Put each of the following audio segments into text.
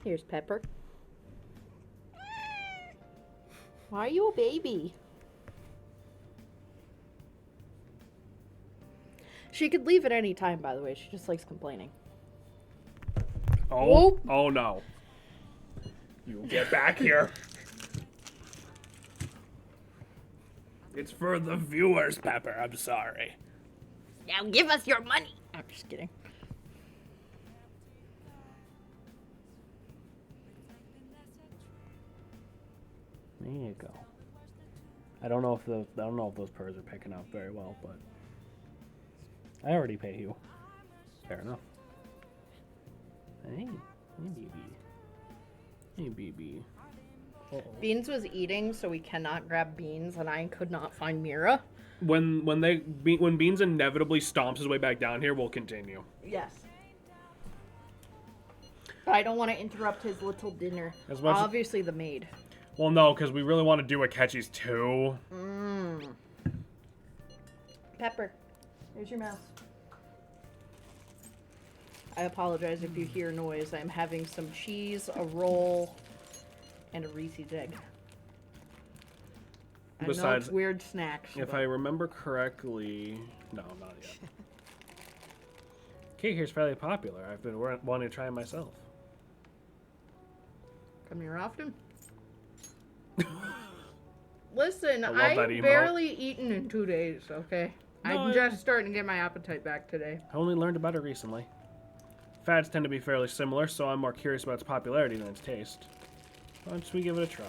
Here's Pepper. Why are you a baby? She could leave at any time, by the way. She just likes complaining. Oh, Whoop. oh no. You get back here. It's for the viewers, Pepper. I'm sorry. Now give us your money. I'm just kidding. There you go. I don't know if those purrs are picking up very well, but I already pay you. Fair enough. Hey, baby. Hey, baby. Uh-oh. Beans was eating, so we cannot grab Beans, and I could not find Mira. When Beans inevitably stomps his way back down here, we'll continue. Yes. But I don't want to interrupt his little dinner. Obviously, the maid. Well, no, because we really want to do Akechi's too. Pepper, here's your mouse. I apologize if you hear noise. I'm having some cheese, a roll, and a Reese's egg. I know it's weird snacks. If I remember correctly... No, not yet. Cake here's fairly popular. I've been wanting to try it myself. Come here often? Listen, I've barely eaten in 2 days, okay? No, I'm just starting to get my appetite back today. I only learned about it recently. Fads tend to be fairly similar, so I'm more curious about its popularity than its taste. Why don't we give it a try?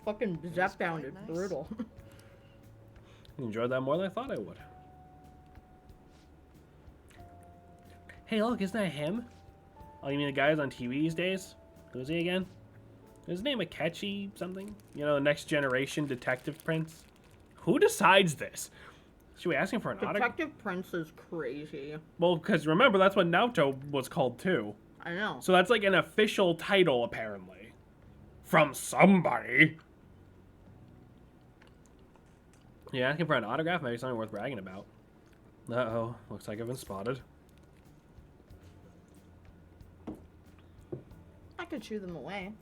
Fucking zap sounded brutal. You enjoyed that more than I thought I would. Hey, look, isn't that him? Oh, you mean the guy who's on TV these days? Who's he again? Is his name Akechi something? You know, the next generation Detective Prince? Who decides this? Should we ask him for an autograph? Detective Prince is crazy. Well, because remember, that's what Naruto was called too. I know. So that's like an official title, apparently. From somebody. Yeah, asking for an autograph, maybe something worth bragging about. Uh-oh, looks like I've been spotted. I could shoo them away.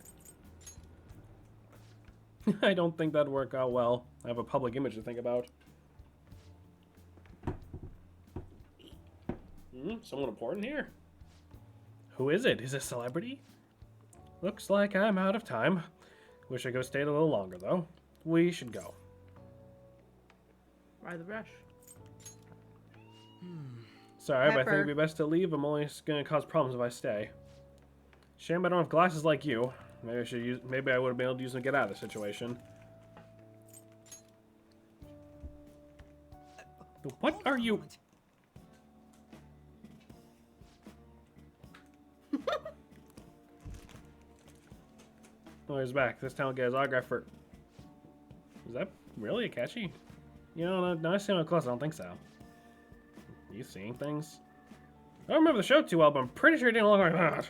I don't think that'd work out well. I have a public image to think about. Someone important here. Who is it? Is it a celebrity? Looks like I'm out of time. Wish I could have stayed a little longer, though. We should go. Why the rush? Sorry, but I Pepper. think it'd be best to leave. I'm only going to cause problems if I stay. Shame I don't have glasses like you. Maybe I should use. Maybe I would have been able to use them to get out of the situation. What are you? Oh, he's back. This time I'll get his autograph for... Is that really Akechi? You know, now I see him up close, I don't think so. You seeing things? I don't remember the show too well, but I'm pretty sure he didn't look like that.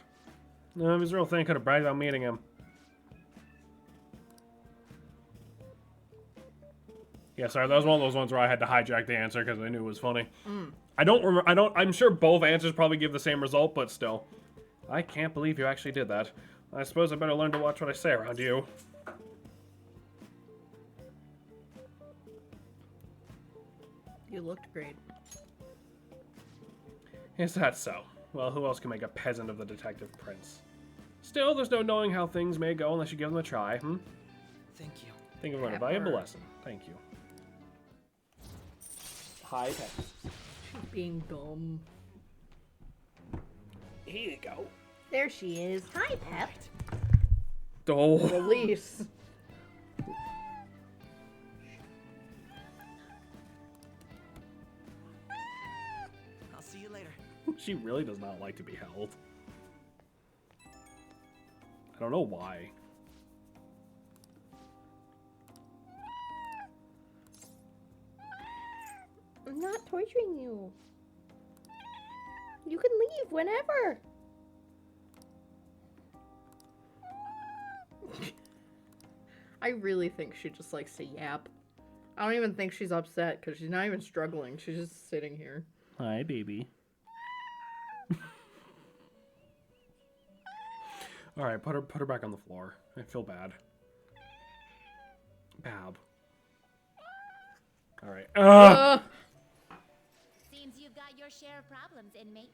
No, if he's a real thing, could have bragged about meeting him. Yeah, sorry, that was one of those ones where I had to hijack the answer because I knew it was funny. I'm sure both answers probably give the same result, but still. I can't believe you actually did that. I suppose I better learn to watch what I say around you. You looked great. Is that so? Well, who else can make a peasant of the Detective Prince? Still, there's no knowing how things may go unless you give them a try, Thank you. Think I've learned a valuable lesson. Thank you. Hi, Pep. Being dumb. Here you go. There she is. Hi, Pep. Oh. Release. I'll see you later. She really does not like to be held. I don't know why. I'm not torturing you. You can leave whenever. I really think she just likes to yap. I don't even think she's upset because she's not even struggling. She's just sitting here. Hi, baby. All right, put her back on the floor. I feel bad. Bab. All right. Seems you've got your share of problems, inmate.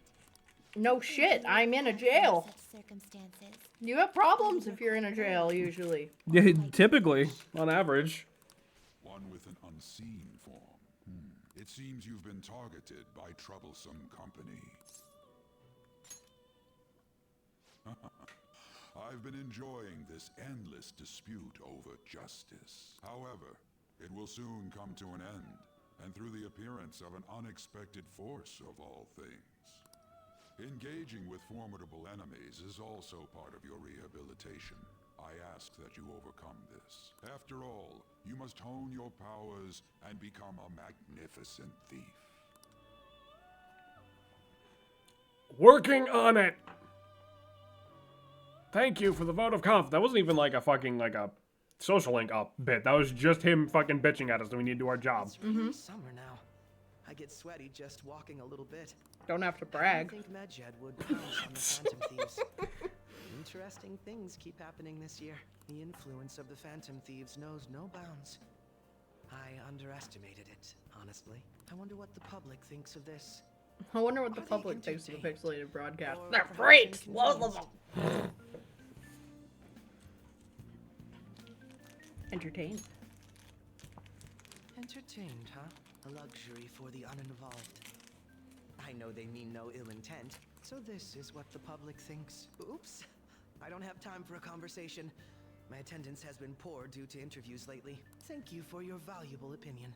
No shit, I'm in a jail. Such circumstances. You have problems if you're in a jail, usually. Yeah, typically, on average. One with an unseen form. It seems you've been targeted by troublesome company. I've been enjoying this endless dispute over justice. However, it will soon come to an end, and through the appearance of an unexpected force of all things. Engaging with formidable enemies is also part of your rehabilitation. I ask that you overcome this. After all, you must hone your powers and become a magnificent thief. Working on it. Thank you for the vote of confidence. That wasn't even like a fucking like a social link up bit. That was just him fucking bitching at us that we need to do our job. It's really summer now. I get sweaty just walking a little bit. Don't have to I brag. think Medjed would pounce on the Phantom Thieves. Interesting things keep happening this year. The influence of the Phantom Thieves knows no bounds. I underestimated it, honestly. I wonder what the public thinks of this. I wonder what the Are they public thinks of the entertained? pixelated broadcast. Or They're perhaps freaks! Both of them! inconvenienced? Entertained. Entertained, huh? A luxury for the uninvolved. I know they mean no ill intent, so this is what the public thinks. Oops. I don't have time for a conversation. My attendance has been poor due to interviews lately. Thank you for your valuable opinion.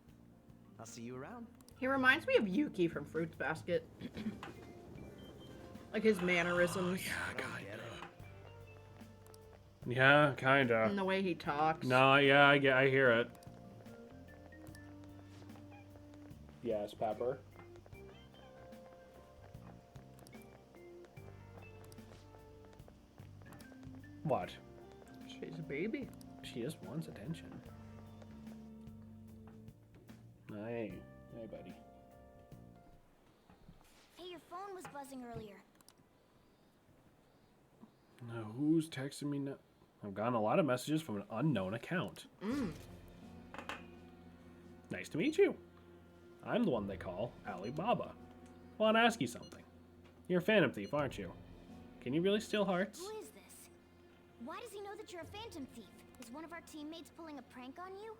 I'll see you around. He reminds me of Yuki from Fruits Basket. Like his mannerisms I don't get it. Yeah, kinda. and the way he talks. No, yeah, I hear it. Yes, Pepper. What? She's a baby. She just wants attention. Hey, hey, buddy. Hey, your phone was buzzing earlier. Now, who's texting me now? I've gotten a lot of messages from an unknown account. Nice to meet you. I'm the one they call Alibaba. Want to ask you something. You're a Phantom Thief, aren't you? Can you really steal hearts? Who is this? Why does he know that you're a Phantom Thief? Is one of our teammates pulling a prank on you?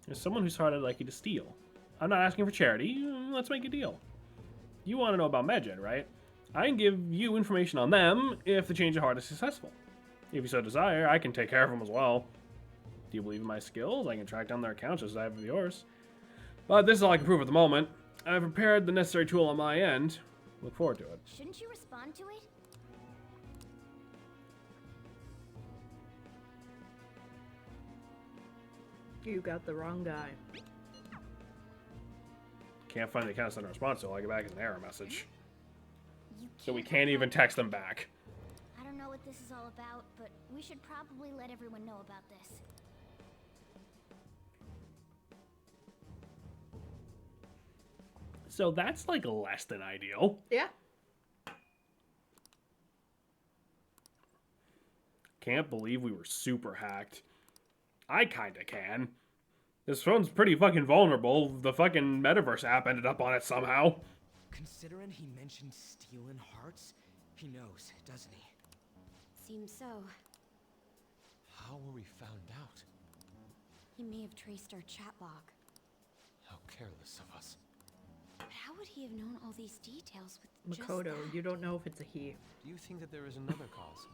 There's someone who's hard I'd like you to steal. I'm not asking for charity. Let's make a deal. You want to know about Medjed, right? I can give you information on them if the change of heart is successful. If you so desire, I can take care of them as well. Do you believe in my skills? I can track down their accounts just as I have of yours. But this is all I can prove at the moment. I've prepared the necessary tool on my end. Look forward to it. Shouldn't you respond to it? You got the wrong guy. Can't find the account send a response, so I'll get back as an error message. You So we can't even text them back. I don't know what this is all about, but we should probably let everyone know about this. So that's like less than ideal. Yeah. Can't believe we were super hacked. I kinda can. This phone's pretty fucking vulnerable. The fucking Metaverse app ended up on it somehow. Considering he mentioned stealing hearts, he knows, doesn't he? Seems so. How were we found out? He may have traced our chat log. How careless of us. But how would he have known all these details with just Makoto, that? you don't know if it's a he. Do you think that there is another cause?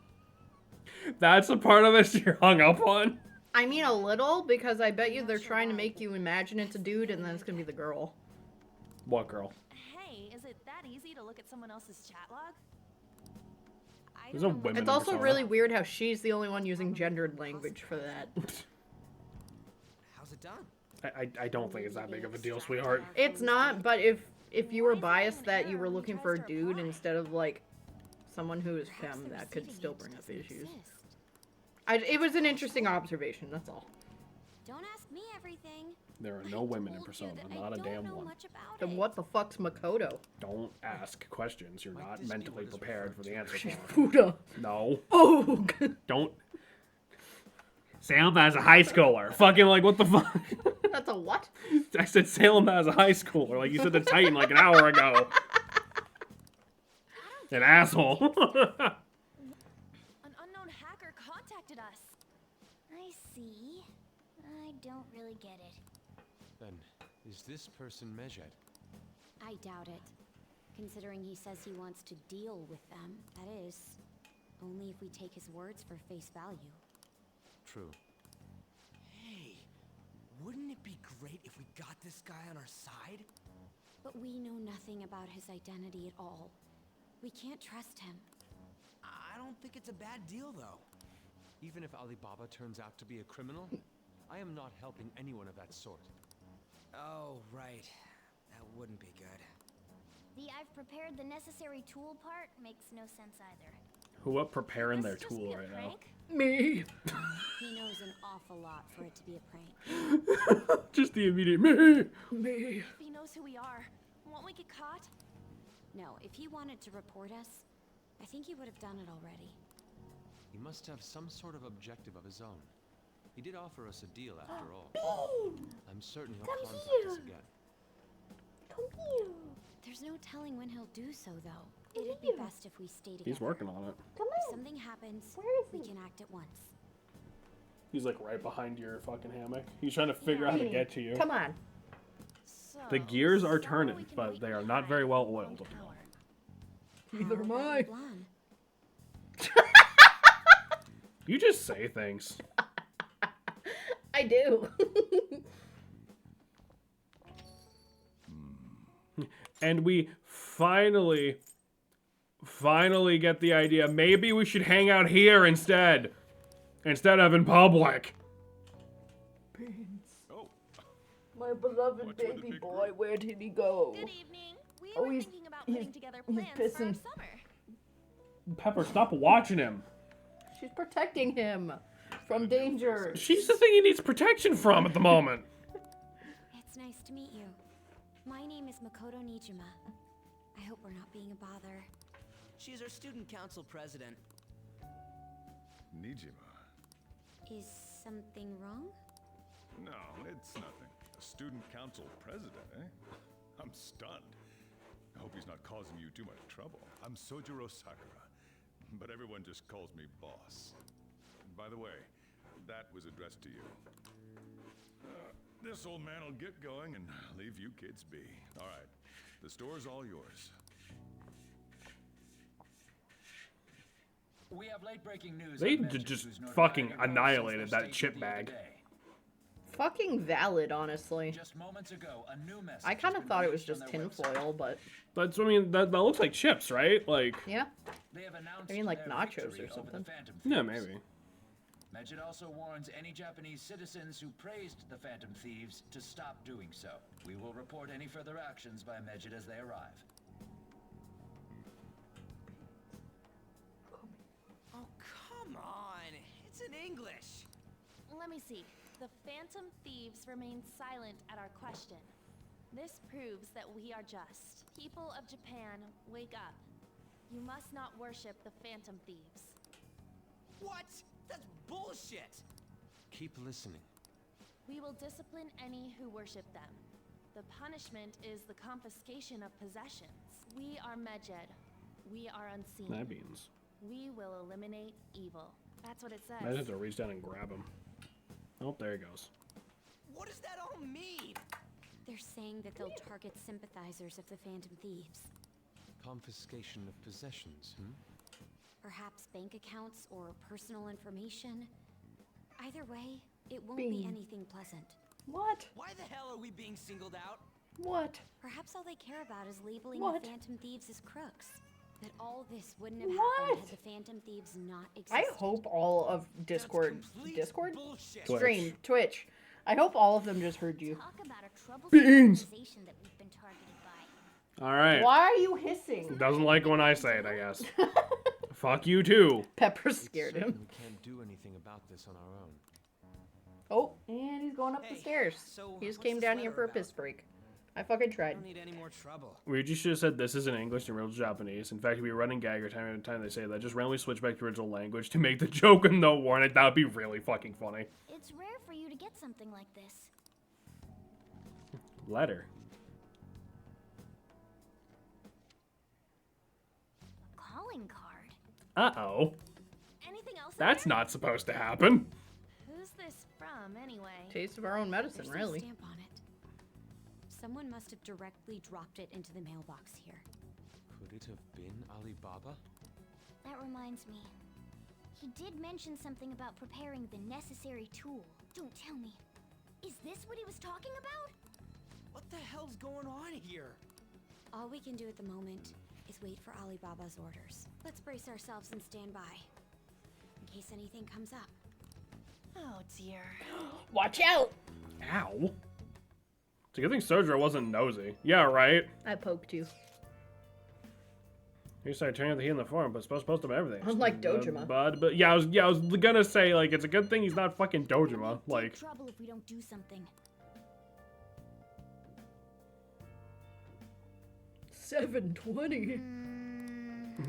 That's the part of this you're hung up on. I mean a little, because I bet you they're trying to make you imagine it's a dude and then it's gonna be the girl. What girl? Hey, is it that easy to look at someone else's chat log? I There's no don't women It's in also Persona. really weird how she's the only one using gendered language for that. How's it done? I don't think it's that big of a deal, sweetheart. It's not, but if you were biased that you were looking for a dude instead of like someone who is Perhaps femme, the that could receiving still end bring up doesn't issues. exist. It was an interesting observation, that's all. Don't ask me everything. There are I no women in told you Persona, that not I a don't damn know one. much about Then it. what the fuck's Makoto? Don't ask questions you're Might not this be mentally what is prepared for referred the to answer She's for. Buddha. No. Oh, Don't. Salem as a high schooler. Fucking like, what the fuck? that's a what? I said Salem as a high schooler. Like you said the Titan like an hour ago. An asshole. An unknown hacker contacted us. I see. I don't really get it. Then, is this person Mejed? I doubt it. Considering he says he wants to deal with them, that is. Only if we take his words for face value. True. Hey, wouldn't it be great if we got this guy on our side? But we know nothing about his identity at all. We can't trust him. I don't think it's a bad deal, though. Even if Alibaba turns out to be a criminal, I am not helping anyone of that sort. Oh, right. That wouldn't be good. The I've prepared the necessary tool part makes no sense either. Who up preparing their This just tool be a right now? prank? Me. He knows an awful lot for it to be a prank. Just the immediate me. Me. If he knows who we are, won't we get caught? No, if he wanted to report us, I think he would have done it already. He must have some sort of objective of his own. He did offer us a deal after all. I'm certain he'll contact us again. There's no telling when he'll do so, though. It'd be best if we stay together. He's working on it. If something happens, we can act at once. He's like right behind your fucking hammock. He's trying to figure out how to get to you. Come on. So, The gears are so turning, we can but wait they are and not hide very well in our own oiled. power. Neither How am about I. Blanc? You just say things. I do. And we finally get the idea. Maybe we should hang out here instead of in public. Oh, My beloved What's with the baby big boy, group? where did he go? Good evening. We Oh, were he's- thinking about he's- putting together he's plans for our pissing. summer. Pepper, stop watching him. She's protecting him from danger. She's the thing he needs protection from at the moment. It's nice to meet you. My name is Makoto Nijima. I hope we're not being a bother. She's our student council president. Nijima. Is something wrong? No, it's nothing. A student council president, eh? I'm stunned. I hope he's not causing you too much trouble. I'm Sojiro Sakura, but everyone just calls me boss. By the way, that was addressed to you. This old man will get going and leave you kids be. All right, the store's all yours. We have late-breaking news. They on Mejid, just whose notoriety fucking grows since annihilated their that state chip reveal bag. today. Fucking valid, honestly. Just moments ago, a new message. I kind has of been thought it was released just on their website. tinfoil, but That's, I mean, that looks like chips, right? Like, yeah. They have announced I mean, like their nachos victory or over something. the Phantom yeah, Thieves. maybe. Mejid also warns any Japanese citizens who praised the Phantom Thieves to stop doing so. We will report any further actions by Mejid as they arrive. Oh, come on. It's in English. Let me see. The Phantom Thieves remain silent at our question. This proves that we are just. People of Japan, wake up. You must not worship the Phantom Thieves. What? That's bullshit. Keep listening. We will discipline any who worship them. The punishment is the confiscation of possessions. We are Mejid. We are unseen. That beans. We will eliminate evil. That's what it says. I just have to reach down and grab him. Oh, there he goes. What does that all mean? They're saying that they'll target sympathizers of the Phantom Thieves. Confiscation of possessions, Perhaps bank accounts or personal information. Either way, it won't be Bean. anything pleasant. What? Why the hell are we being singled out? What? Perhaps all they care about is labeling What? the Phantom Thieves as crooks. That all this wouldn't have What? happened had the Phantom Thieves not existed. I hope all of That's Discord, complete bullshit. Twitch. stream, Twitch. I hope all of them just heard you. Talk about a troublesome Beans. organization that we've been targeted by. All right. Why are you hissing? Doesn't like when I say it, I guess. Fuck you too. Pepper It's scared certain him. we can't do anything about this on our own. Oh, and he's going up the Hey, stairs. so He just what's came this down here letter for a about? piss break. I fucking I tried. don't need any more trouble. Ryuji should have said this is in English and real Japanese. In fact, it'd be a running gag every time they say that. Just randomly switch back to original language to make the joke and no warning. That would be really fucking funny. It's rare for you to get something like this. Letter. Calling card. Uh-oh. Anything else? in That's there? not supposed to happen. Who's this from, anyway? Taste of our own medicine, There's really. no stamp on it. Someone must have directly dropped it into the mailbox here. Could it have been Alibaba? That reminds me. He did mention something about preparing the necessary tool. Don't tell me. Is this what he was talking about? What the hell's going on here? All we can do at the moment is wait for Alibaba's orders. Let's brace ourselves and stand by, in case anything comes up. Oh dear. Watch out! Ow. It's a good thing Sojiro wasn't nosy. Yeah, right? I poked you. You started turning up the heat in the forum, but supposed to post him everything. Unlike Dojima. But yeah, I was gonna say, like, it's a good thing he's not fucking Dojima. We'll Like, take trouble if we don't do something. 720.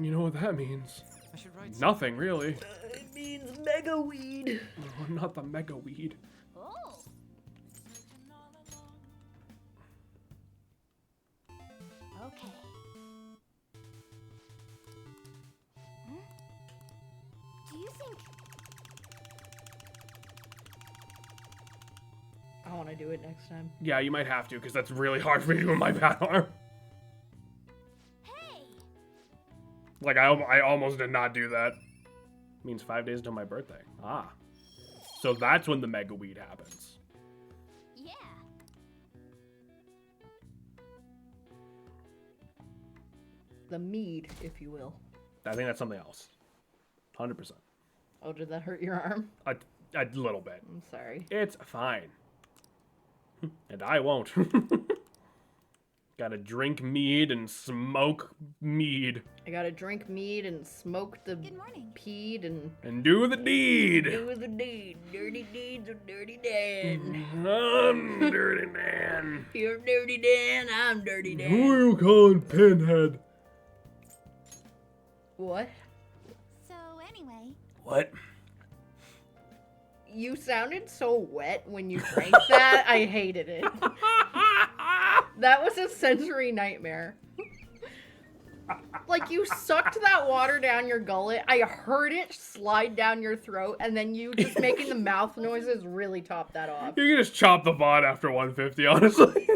you know what that means? I should write Nothing, really. It means mega weed. Oh, not the mega weed. Oh. Okay. Do you think I want to do it next time. Yeah, you might have to, because that's really hard for me to do with my bad arm. Hey! Like, I almost did not do that. Means 5 days until my birthday. Ah. So that's when the mega weed happens. Yeah. The mead, if you will. I think that's something else. 100%. Oh, did that hurt your arm? A little bit. I'm sorry. It's fine. And I won't. Gotta drink mead and smoke mead. I gotta drink mead and smoke the Good morning. peed and And do the deed. do the deed. Dirty deeds of Dirty Dan. I'm Dirty Dan. You're Dirty Dan, I'm Dirty Dan. Who are you calling Pinhead? What? So anyway, What? You sounded so wet when you drank that. I hated it. That was a sensory nightmare. Like, you sucked that water down your gullet. I heard it slide down your throat, and then you just making the mouth noises really topped that off. You can just chop the VOD after 150, honestly.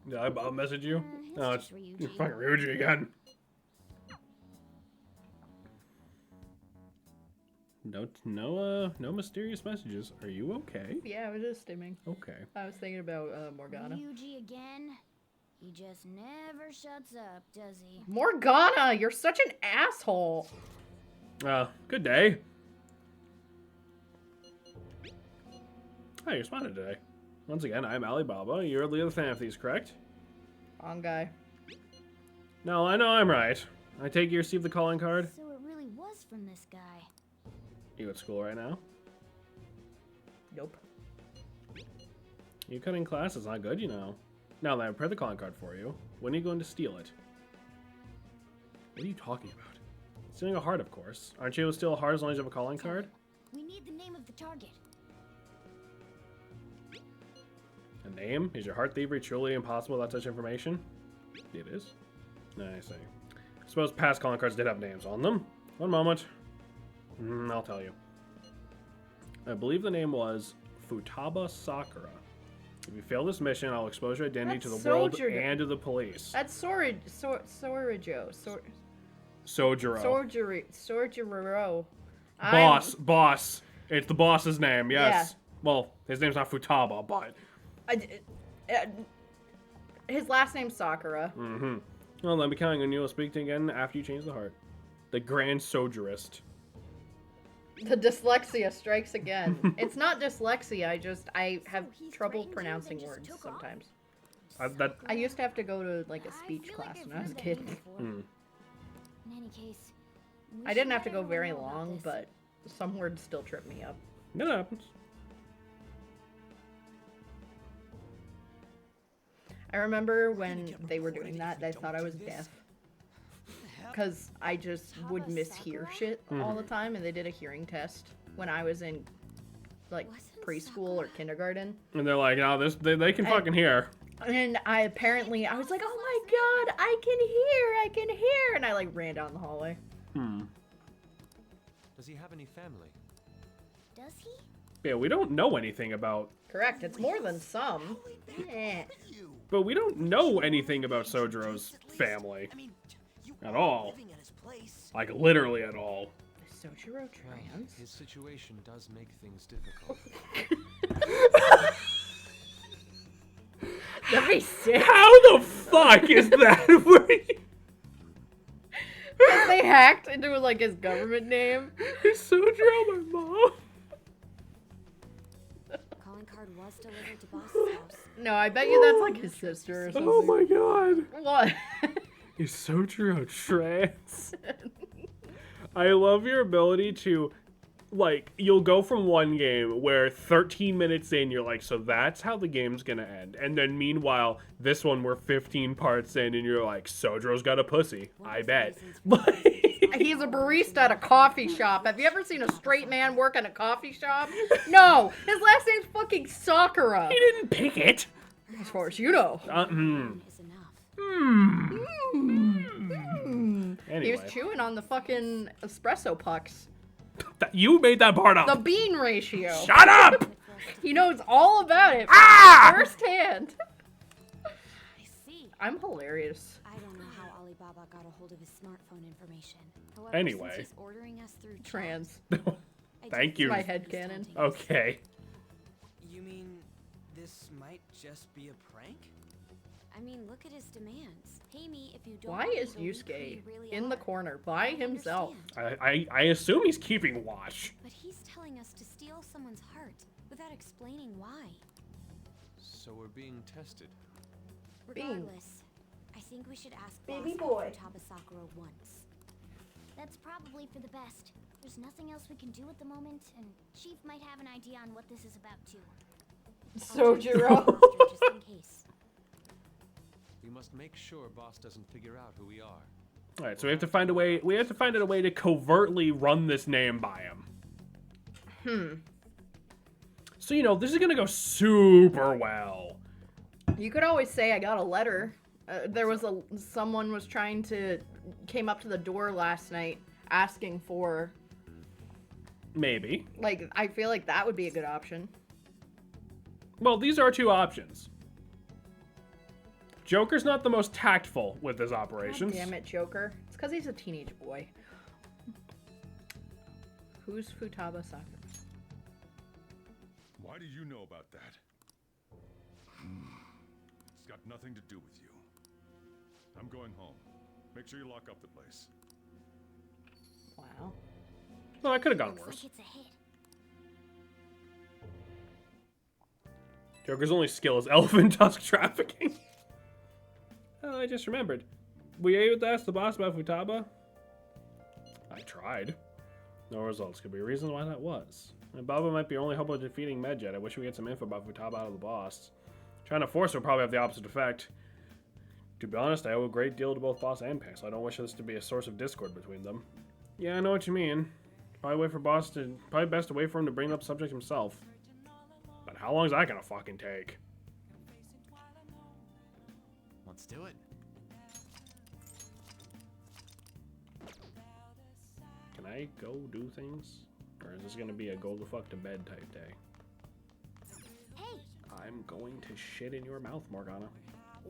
Yeah, I'll message you. it's Oh, just it's Ryuji. fucking Ryuji again. No mysterious messages. Are you okay? Yeah, I was just stimming. Okay. I was thinking about Morgana. Ryuji again. He just never shuts up, does he? Morgana, you're such an asshole. Good day. Hi, you're spotted today. Once again, I'm Alibaba. You're the other fan of these, correct? Wrong guy. No, I know I'm right. I take you receive the calling card. So it really was from this guy. You at school right now? Nope. You cutting class is not good, you know. Now that I prepared the calling card for you, when are you going to steal it? What are you talking about? Stealing a heart, of course. Aren't you able to steal a heart as long as you have a calling card? We need the name of the target. A name? Is your heart thievery truly impossible without such information? It is. I see. I suppose past calling cards did have names on them. One moment. I'll tell you. I believe the name was Futaba Sakura. If you fail this mission, I'll expose your identity to That's the world Sojiro. and to the police. That's Sojiro. Sojiro. Sojiro. Boss. It's the boss's name, yes. Yeah. Well, his name's not Futaba, but... His last name's Sakura. Mm-hmm. Well, I'll be counting on you. I'll speak to you again after you change the heart. The Grand Sojirist. The dyslexia strikes again. It's not dyslexia, I have he's trouble threatened you, pronouncing then just words took off? sometimes. That I used to have to go to like a I speech feel class like when I I've was a heard that kid. name before. Mm. In any case, I didn't have to go very long, but some words still trip me up. That happens. I remember when they were doing that, I thought I was deaf. Because I just would mishear shit all the time, and they did a hearing test when I was in, like, preschool or kindergarten. And they're like, no, they can fucking hear. And I was like, oh my god, I can hear, and I, like, ran down the hallway. Does he have any family? Does he? Yeah, we don't know anything about... Correct, it's more than some. Eh. But we don't know anything about Sojiro's family. At all. Like, literally at all. Is Sojiro trans? His situation does make things difficult. Nice. How the fuck is that? They hacked into, like, his government name. Is Sojiro my mom? Calling card was delivered to Boss's house. No, I bet you that's, like, his sister or something. Oh my god. What? Is Sojiro trans? I love your ability to, like, you'll go from one game where 13 minutes in, you're like, so that's how the game's gonna end. And then meanwhile, this one we're 15 parts in and you're like, Sojiro's got a pussy. I bet. He's a barista at a coffee shop. Have you ever seen a straight man work in a coffee shop? No! His last name's fucking Sakura. He didn't pick it. As far as you know. Is enough. Anyway. He was chewing on the fucking espresso pucks. You made that part up. The bean ratio. Shut up! He knows all about it firsthand. I see. I'm hilarious. I don't know how Alibaba got a hold of his smartphone information. However, Anyway. since he's ordering us through chat, Trans. I Thank do you. My think he's headcanon. taunting us. Okay. You mean this might just be a prank? I mean, look at his demands. Pay me if you don't. Why want me is to leak who Yusuke you really in the are. corner by I himself? understand, I assume he's keeping watch. but he's telling us to steal someone's heart without explaining why. So we're being tested. Being- Regardless, I think we should ask Baby Boss boy. about Futaba Sakura once. That's probably for the best. There's nothing else we can do at the moment, and Chief might have an idea on what this is about too. I'll check the Sojiro. roster just in case. We must make sure Boss doesn't figure out who we are. All right, so we have to find a way. We have to find a way to covertly run this name by him. So you know, this is gonna go super well. You could always say I got a letter. There was someone was came up to the door last night asking for, Maybe. like, I feel like that would be a good option. Well, these are our two options. Joker's not the most tactful with his operations. God damn it, Joker. It's because he's a teenage boy. Who's Futaba Sakura? Why do you know about that? It's got nothing to do with you. I'm going home. Make sure you lock up the place. Wow. Well, that could have gone Looks worse. like it's a hit. Joker's only skill is elephant tusk trafficking. Oh, I just remembered. Were you able to ask the boss about Futaba? I tried. No results. Could be a reason why that was. And Baba might be our only hope of defeating Medjet. I wish we get some info about Futaba out of the boss. Trying to force her will probably have the opposite effect. To be honest, I owe a great deal to both boss and Pink, so I don't wish this to be a source of discord between them. Yeah, I know what you mean. Probably best to wait for him to bring up the subject himself. But how long is that gonna fucking take? Let's do it. Can I go do things? Or is this gonna be a go the fuck to bed type day? Hey, I'm going to shit in your mouth, Morgana.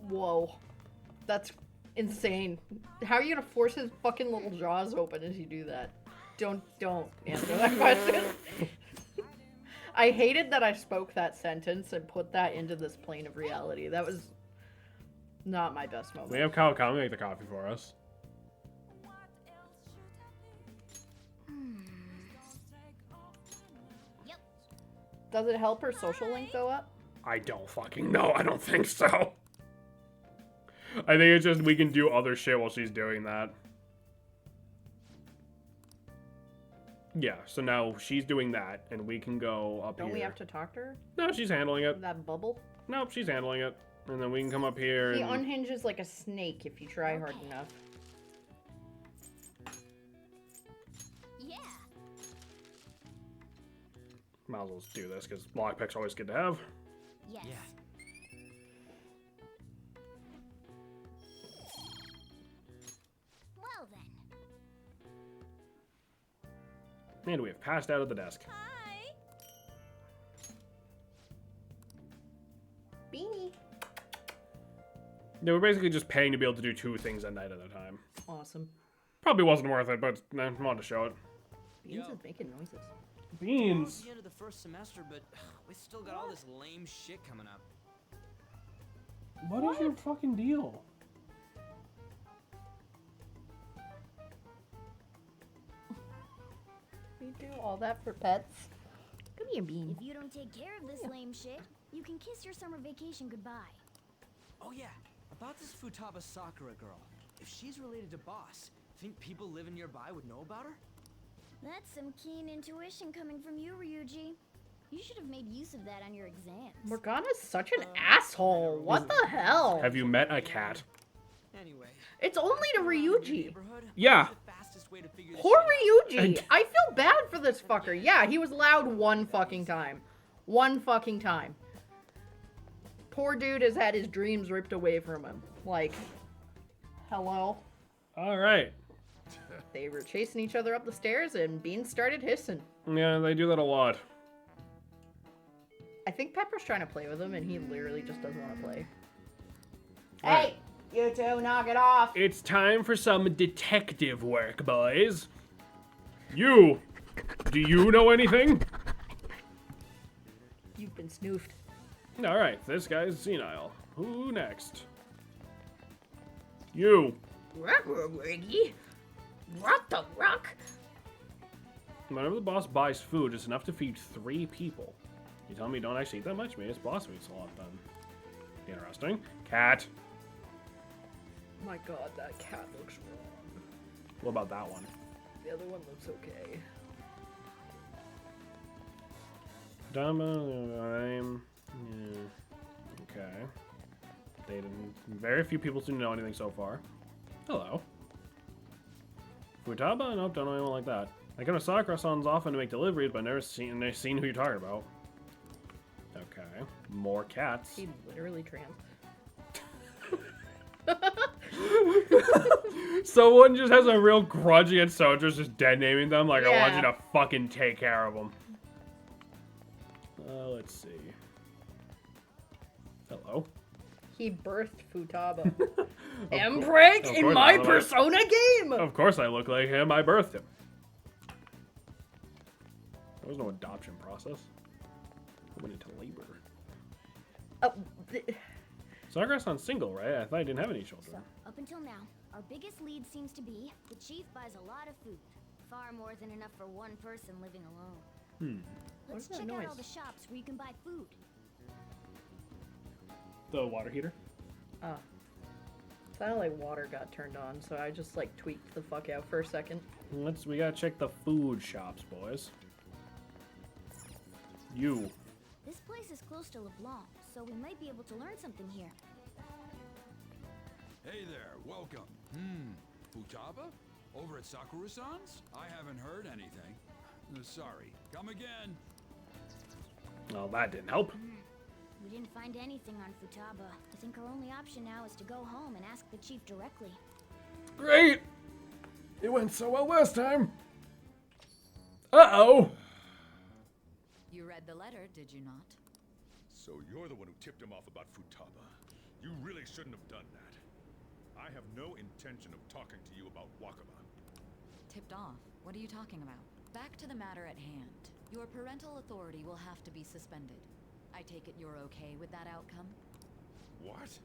Whoa. That's insane. How are you gonna force his fucking little jaws open as you do that? Don't answer that question. I hated that I spoke that sentence and put that into this plane of reality. That was not my best moment. We have Kawakami make the coffee for us. yep. Does it help her social link go up? I don't fucking know. I don't think so. I think it's just we can do other shit while she's doing that. Yeah, so now she's doing that, and we can go up here. Don't we have to talk to her? No, she's handling it. That bubble? Nope, she's handling it. And then we can come up here He and... unhinges like a snake if you try hard enough. Yeah. Might as well just do this, because lockpick's always good to have. Yes. Yeah. Well then. And we have passed out of the desk. Hi. Beanie. They were basically just paying to be able to do 2 things a night at a time. Awesome. Probably wasn't worth it, but I wanted to show it. Beans Yo. is making noises. Beans! It's the end of the first semester, but we still got all this lame shit coming up. What is your fucking deal? We do all that for pets. Come here, Bean. If you don't take care of this lame shit, you can kiss your summer vacation goodbye. Oh yeah, about this Futaba Sakura girl. If she's related to Boss, think people living nearby would know about her? That's some keen intuition coming from you, Ryuji. You should have made use of that on your exams. Morgana's such an asshole. What the hell? Have you met a cat? Anyway. It's only to Ryuji. neighborhood, Yeah. what's the fastest way to figure this Poor shit out? Ryuji. I feel bad for this fucker. Yeah, he was loud one fucking time. One fucking time. Poor dude has had his dreams ripped away from him. Like, hello? Alright. They were chasing each other up the stairs and Bean started hissing. Yeah, they do that a lot. I think Pepper's trying to play with him and he literally just doesn't want to play. Right. Hey, you two, knock it off. It's time for some detective work, boys. You! Do you know anything? You've been snoofed. Alright, this guy's senile. Who next? You! What the rock? Whenever the boss buys food, it's enough to feed 3 people. You tell me you don't actually eat that much? Maybe this boss eats a lot then. Interesting. Cat. My god, that cat looks wrong. What about that one? The other one looks okay. I'm... Yeah. Okay. They didn't... Very few people seem to know anything so far. Hello. Futaba? Nope, don't know anyone like that. I go to Sakura-san's often to make deliveries, but I've never seen who you're talking about. Okay. More cats. He literally trans. Someone just has a real grudge against soldiers just dead naming them. Like, I want you Yeah. to fucking take care of them. Let's see. Hello. He birthed Futaba. Of Empreg of in course, my otherwise- Persona game! Of course I look like him. I birthed him. There was no adoption process. I went into labor. Sakura-san's single, right? I thought he didn't have any So, children. up until now, our biggest lead seems to be the chief buys a lot of food. Far more than enough for one person living alone. Let's What's that check out all noise? the shops where you can buy food. The water heater? Oh. Sounded like water got turned on, so I just like tweaked the fuck out for a second. We gotta check the food shops, boys. You. This place is close to LeBlanc, so we might be able to learn something here. Hey there, welcome. Futaba? Over at Sakura-san's? I haven't heard anything. Sorry. Come again. Well, that didn't help. We didn't find anything on Futaba. I think our only option now is to go home and ask the chief directly. Great! It went so well last time. Uh-oh! You read the letter, did you not? So you're the one who tipped him off about Futaba. You really shouldn't have done that. I have no intention of talking to you about Wakaba. Tipped off? What are you talking about? Back to the matter at hand. Your parental authority will have to be suspended. I take it you're okay with that outcome? What?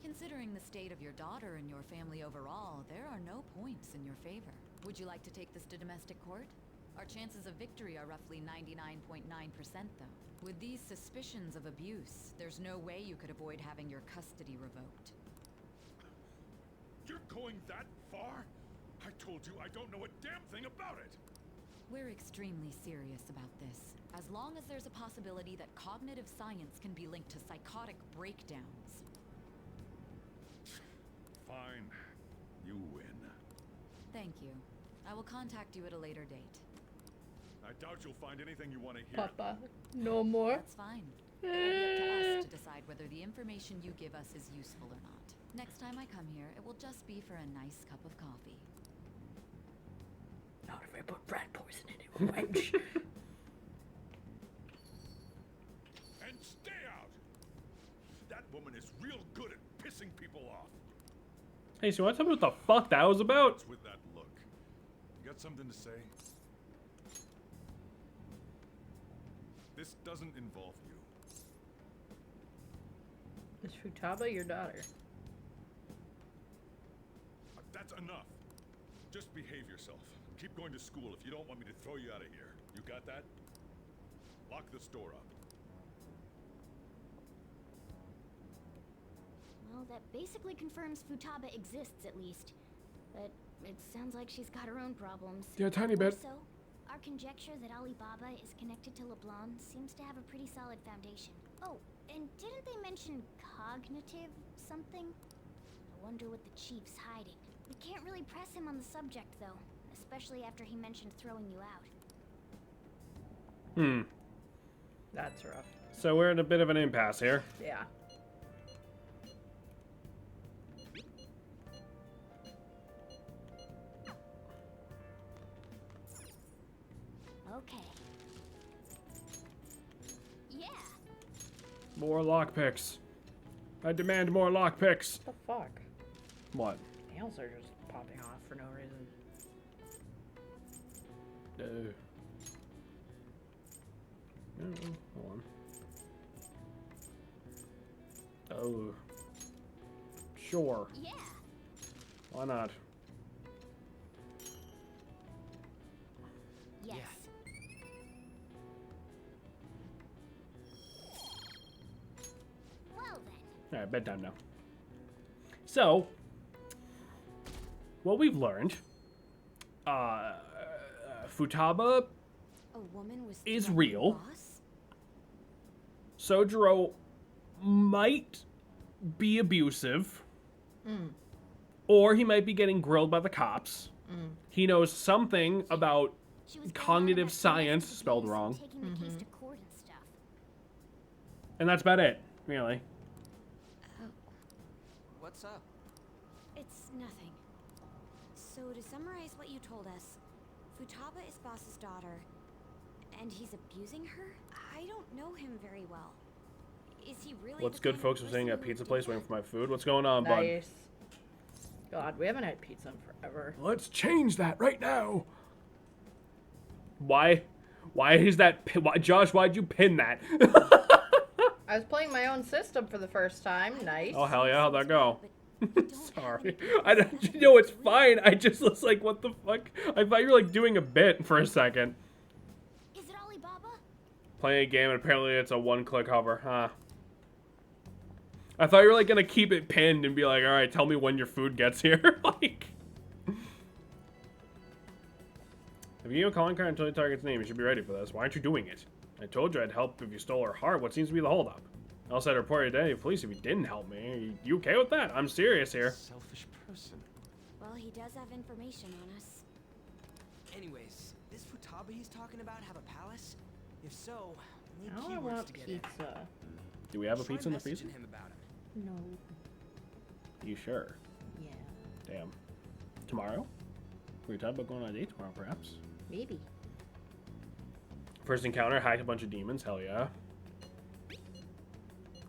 Considering the state of your daughter and your family overall, there are no points in your favor. Would you like to take this to domestic court? Our chances of victory are roughly 99.9%, though. With these suspicions of abuse, there's no way you could avoid having your custody revoked. You're going that far? I told you I don't know a damn thing about it. We're extremely serious about this. As long as there's a possibility that cognitive science can be linked to psychotic breakdowns. Fine. You win. Thank you. I will contact you at a later date. I doubt you'll find anything you want to hear. Papa, no more. That's fine. It'll be up to us to decide whether the information you give us is useful or not. Next time I come here, it will just be for a nice cup of coffee. Not if I put rat poison in it, wench. And stay out! That woman is real good at pissing people off. Hey, so you want to tell me what the fuck that was about? What's with that look? You got something to say? This doesn't involve you. Is Futaba your daughter? That's enough. Just behave yourself. Keep going to school if you don't want me to throw you out of here. You got that? Lock the store up. Well, that basically confirms Futaba exists, at least. But it sounds like she's got her own problems. Yeah, a tiny bit. Also, our conjecture that Alibaba is connected to LeBlanc seems to have a pretty solid foundation. Oh, and didn't they mention cognitive something? I wonder what the chief's hiding. We can't really press him on the subject, though. Especially after he mentioned throwing you out. That's rough. So we're in a bit of an impasse here. Yeah. Okay. Yeah. More lockpicks. I demand more lockpicks. What the fuck? What? Nails are just popping off for no reason. Hold on. Oh. Sure. Yeah. Why not? Yes. Well then. Alright, bedtime now. So, what we've learned, Futaba A woman was is threatening real. Boss? Sojiro might be abusive. Or he might be getting grilled by the cops. He knows something about She was cognitive science, spelled wrong. Taking the case to court and stuff. And that's about it, really. What's up? It's nothing. So to summarize what you told us, Futaba is Boss's daughter, and he's abusing her? I don't know him very well. Is he really What's the good, kind of folks? I'm sitting person at a who pizza would do place that? waiting for my food. What's going on, bud? Nice. God, we haven't had pizza in forever. Let's change that right now. Why? Why is that? Why, Josh, why'd you pin that? I was playing my own system for the first time. Nice. Oh, hell yeah. How'd that go? But don't have Sorry. any I don't, you know, it's fine. I just was like, what the fuck? I thought you were like doing a bit for a second. Is it Alibaba? Playing a game and apparently it's a one-click hover, huh? I thought you were like gonna keep it pinned and be like, all right, tell me when your food gets here. Like, if you give a calling card until you target its name, you should be ready for this. Why aren't you doing it? I told you I'd help if you stole her heart. What seems to be the holdup? I also had to report your identity to police if you didn't help me. You okay with that? I'm serious here. Selfish person. Well, he does have information on us. Anyways, this Futaba he's talking about have a palace? If so, we need Now I keywords want to get in. pizza. Do we have a Try pizza in the freezer? messaging him about him. No. You sure? Yeah. Damn. Tomorrow? We're talking about going on a date tomorrow, perhaps? Maybe. First encounter, hacked a bunch of demons. Hell yeah.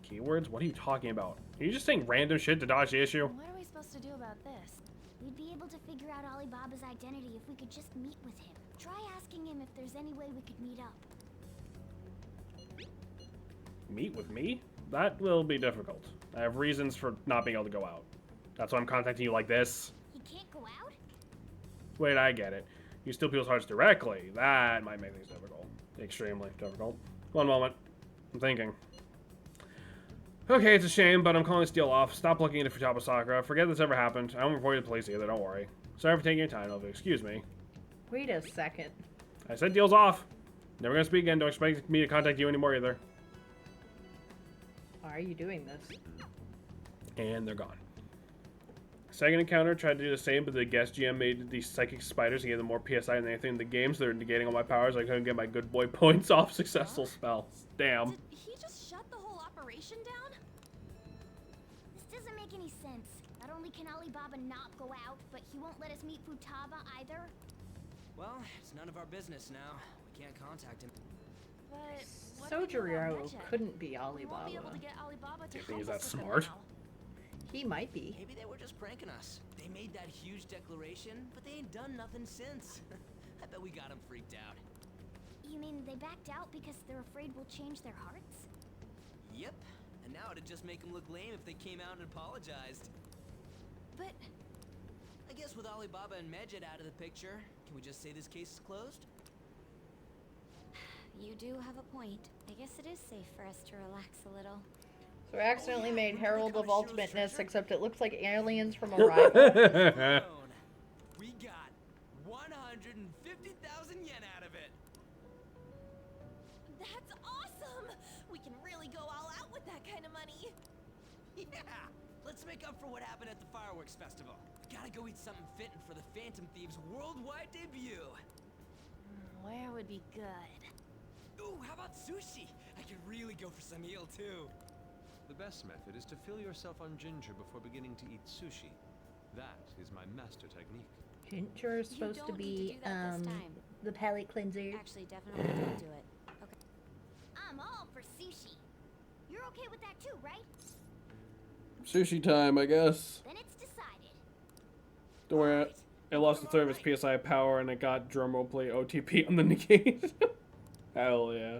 Keywords? What are you talking about? Are you just saying random shit to dodge the issue? What are we supposed to do about this? We'd be able to figure out Alibaba's identity if we could just meet with him. Try asking him if there's any way we could meet up. Meet with me? That will be difficult. I have reasons for not being able to go out. That's why I'm contacting you like this. He can't go out? Wait, I get it. You steal people's hearts directly. That might make things difficult. Extremely difficult. One moment. I'm thinking. Okay, it's a shame, but I'm calling this deal off. Stop looking into Futaba Sakura. Forget this ever happened. I won't report you to the police either, don't worry. Sorry for taking your time, Elvi. Excuse me. Wait a second. I said deal's off. Never gonna speak again. Don't expect me to contact you anymore either. Why are you doing this? And they're gone. Second encounter, tried to do the same, but the guest GM made these psychic spiders and gave them more PSI than anything in the game, so they're negating all my powers. I couldn't get my good boy points off successful spells. Damn. Did he just shut the whole operation down? This doesn't make any sense. Not only can Alibaba not go out, but he won't let us meet Futaba either. Well, it's none of our business now. We can't contact him. But what do we do about Sojiro Medjed? couldn't be We won't be able Alibaba. to get Alibaba to Do you think help he's us that with it smart? now. He might be. Maybe they were just pranking us. They made that huge declaration, but they ain't done nothing since. I bet we got them freaked out. You mean they backed out because they're afraid we'll change their hearts? Yep. And now it'd just make them look lame if they came out and apologized. But I guess with Alibaba and Medjed out of the picture, can we just say this case is closed? You do have a point. I guess it is safe for us to relax a little. So I accidentally made Herald of Connoisseur's Ultimateness, treasure? except it looks like aliens from Arrival. We got 150,000 yen out of it. that's awesome! We can really go all out with that kind of money. Yeah! Let's make up for what happened at the fireworks festival. We gotta go eat something fitting for the Phantom Thieves' worldwide debut. Where would be good? Ooh, how about sushi? I could really go for some eel too. The best method is to fill yourself on ginger before beginning to eat sushi. That is my master technique. Ginger is supposed to don't need to be do that this time. the palate cleanser. Actually, definitely don't do it. Okay. I'm all for sushi. You're okay with that too, right? Sushi time, I guess. Then it's decided. Don't worry, it lost a third of its PSI power and it got drumroll play OTP on the negate. Hell yeah.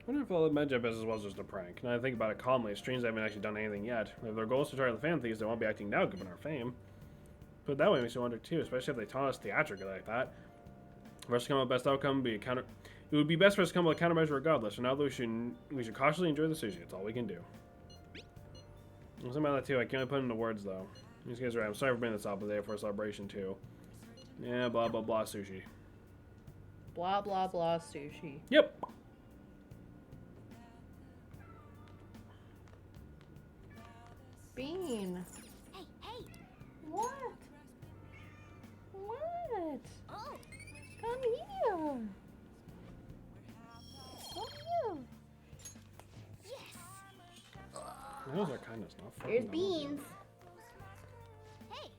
I wonder if all the Medjed business was just a prank. Now I think about it calmly, it's strange they haven't actually done anything yet. If their goal is to try the fan thieves, they won't be acting now given our fame. But that way makes me wonder too, especially if they taunt us theatrically like that. For us to come up with best outcome would be a counter. It would be best for us to come up with a countermeasure regardless. So now that we should cautiously enjoy the sushi. It's all we can do. Something about that too. I can only put into words though. These guys are right. I'm sorry for bringing this up, but they're for a celebration too. Yeah, blah blah blah sushi. Blah blah blah sushi. Yep. Bean. Hey, hey! What? What? Oh! Come here. Come here. Yes! Those are kind of stuff. Here's beans. Hey!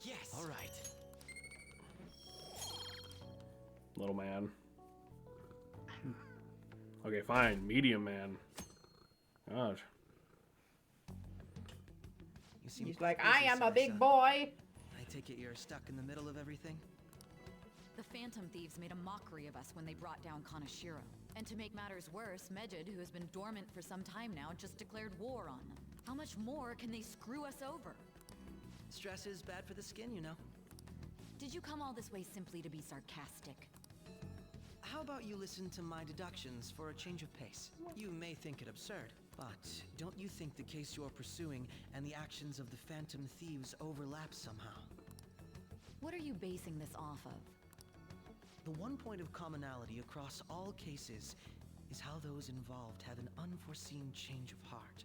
Yes! Alright. Little man. Okay, fine. Medium man. Gosh. You seem He's like, quite I busy, am a big Sai-san. boy. I take it you're stuck in the middle of everything? The Phantom Thieves made a mockery of us when they brought down Kaneshiro. And to make matters worse, Medjed, who has been dormant for some time now, just declared war on them. How much more can they screw us over? Stress is bad for the skin, you know. Did you come all this way simply to be sarcastic? How about you listen to my deductions for a change of pace? You may think it absurd, but don't you think the case you're pursuing and the actions of the Phantom Thieves overlap somehow? What are you basing this off of? The one point of commonality across all cases is how those involved have an unforeseen change of heart.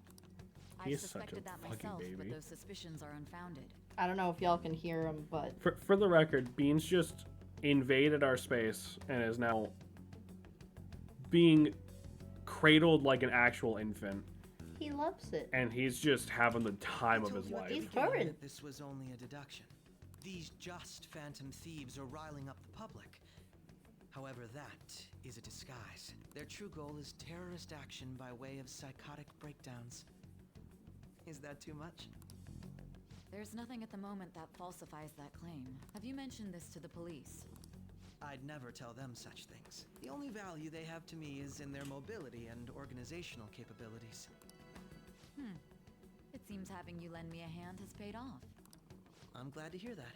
I He's such a suspected that fucking myself, but baby. those suspicions are unfounded. I don't know if y'all can hear him, but For the record, Beans just invaded our space and is now being cradled like an actual infant. he loves it. And he's just having the time I of told his you at the life. He's beginning purring. that this was only a deduction. These just Phantom Thieves are riling up the public. However, that is a disguise. Their true goal is terrorist action by way of psychotic breakdowns. Is that too much? There's nothing at the moment that falsifies that claim. Have you mentioned this to the police? I'd never tell them such things. The only value they have to me is in their mobility and organizational capabilities. It seems having you lend me a hand has paid off. I'm glad to hear that.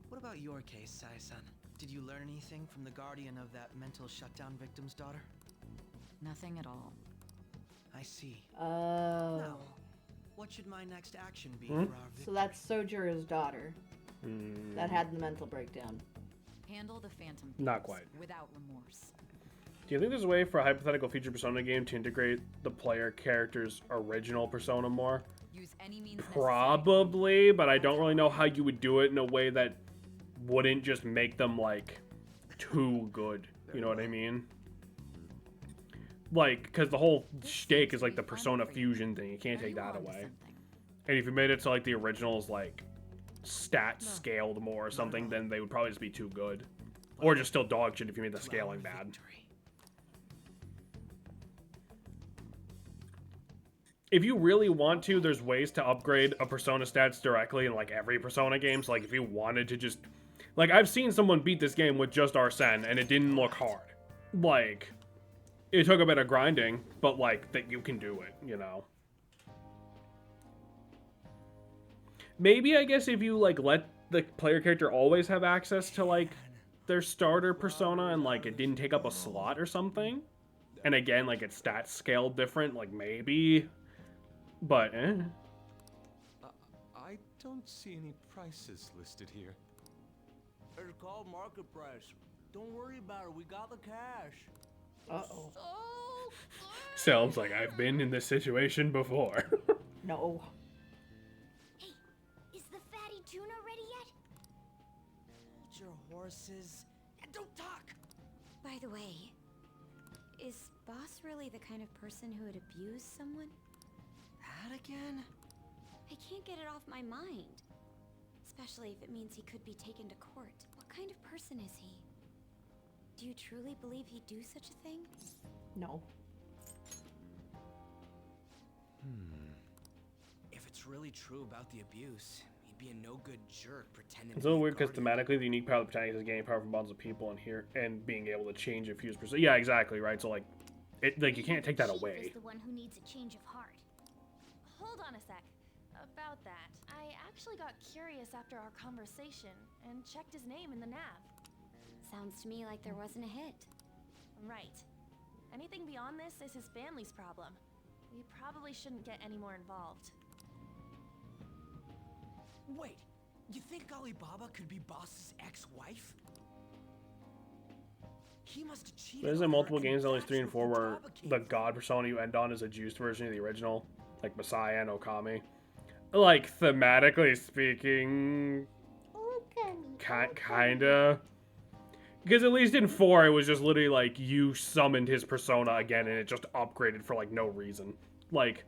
What about your case, Sai-san? Did you learn anything from the guardian of that mental shutdown victim's daughter? Nothing at all. I see. Oh. Now, what should my next action be for our victory? So that's Sojiro's daughter that had the mental breakdown. Handle the Phantom Not Thieves quite. without remorse. Do you think there's a way for a hypothetical future Persona game to integrate the player character's original Persona more? Use any means Probably, but I don't really know how you would do it in a way that wouldn't just make them, like, too good. You know what I mean? Like, because the whole shtick is, like, the Persona fusion thing. You can't take that away. And if you made it so, like, the original's, like, stat scaled more or something, then they would probably just be too good. Or just still dog shit if you made the scaling bad. If you really want to, there's ways to upgrade a Persona stats directly in, like, every Persona game. So, like, if you wanted to just... Like, I've seen someone beat this game with just Arsene, and it didn't look hard. Like, it took a bit of grinding, but, like, that you can do it, you know? Maybe, I guess, if you, like, let the player character always have access to, like, their starter Persona, and, like, it didn't take up a slot or something. And again, like, it's stats scaled different, like, maybe... But, I don't see any prices listed here. It's called market price. Don't worry about it. We got the cash. Uh-oh. Sounds like I've been in this situation before. No. Hey, is the fatty tuna ready yet? Hold your horses and don't talk. By the way, is Boss really the kind of person who would abuse someone? That again? I can't get it off my mind. Especially if it means he could be taken to court. What kind of person is he? Do you truly believe he'd do such a thing? No. If it's really true about the abuse, he'd be a no-good jerk pretending It's to a little be weird because guardian. thematically, the unique power of the protagonist is gaining power from bonds of people and here and being able to change and fuse Persona. Yeah, exactly, right? So, like, you can't take that Chief away. is the one who needs a change of heart. Hold on a sec. About that, I actually got curious after our conversation and checked his name in the nav. Sounds to me like there wasn't a hit. Right. Anything beyond this is his family's problem. We probably shouldn't get any more involved. Wait, you think Alibaba could be Boss's ex-wife? He must have cheated. There's on in her, multiple and games, only that's 3 and 4, where where Futaba came the from. god Persona you end on is a juiced version of the original, like Messiah and Okami. Like, thematically speaking, kinda. Because at least in 4, it was just literally like you summoned his persona again and it just upgraded for like no reason. Like,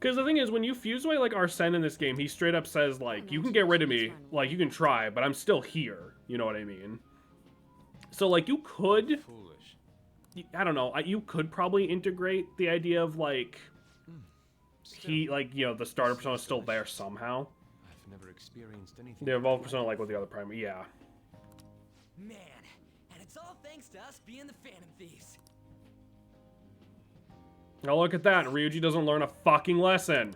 because the thing is, when you fuse away like Arsene in this game, he straight up says like, you can get rid of me, like you can try, but I'm still here. You know what I mean? So like you could, Foolish. I don't know, you could probably integrate the idea of like, he like, you know, the starter persona is still there somehow. I've never experienced anything. The evolved persona like with the other primary, yeah. Man, and it's all thanks to us being the Phantom Thieves. Now look at that, Ryuji doesn't learn a fucking lesson.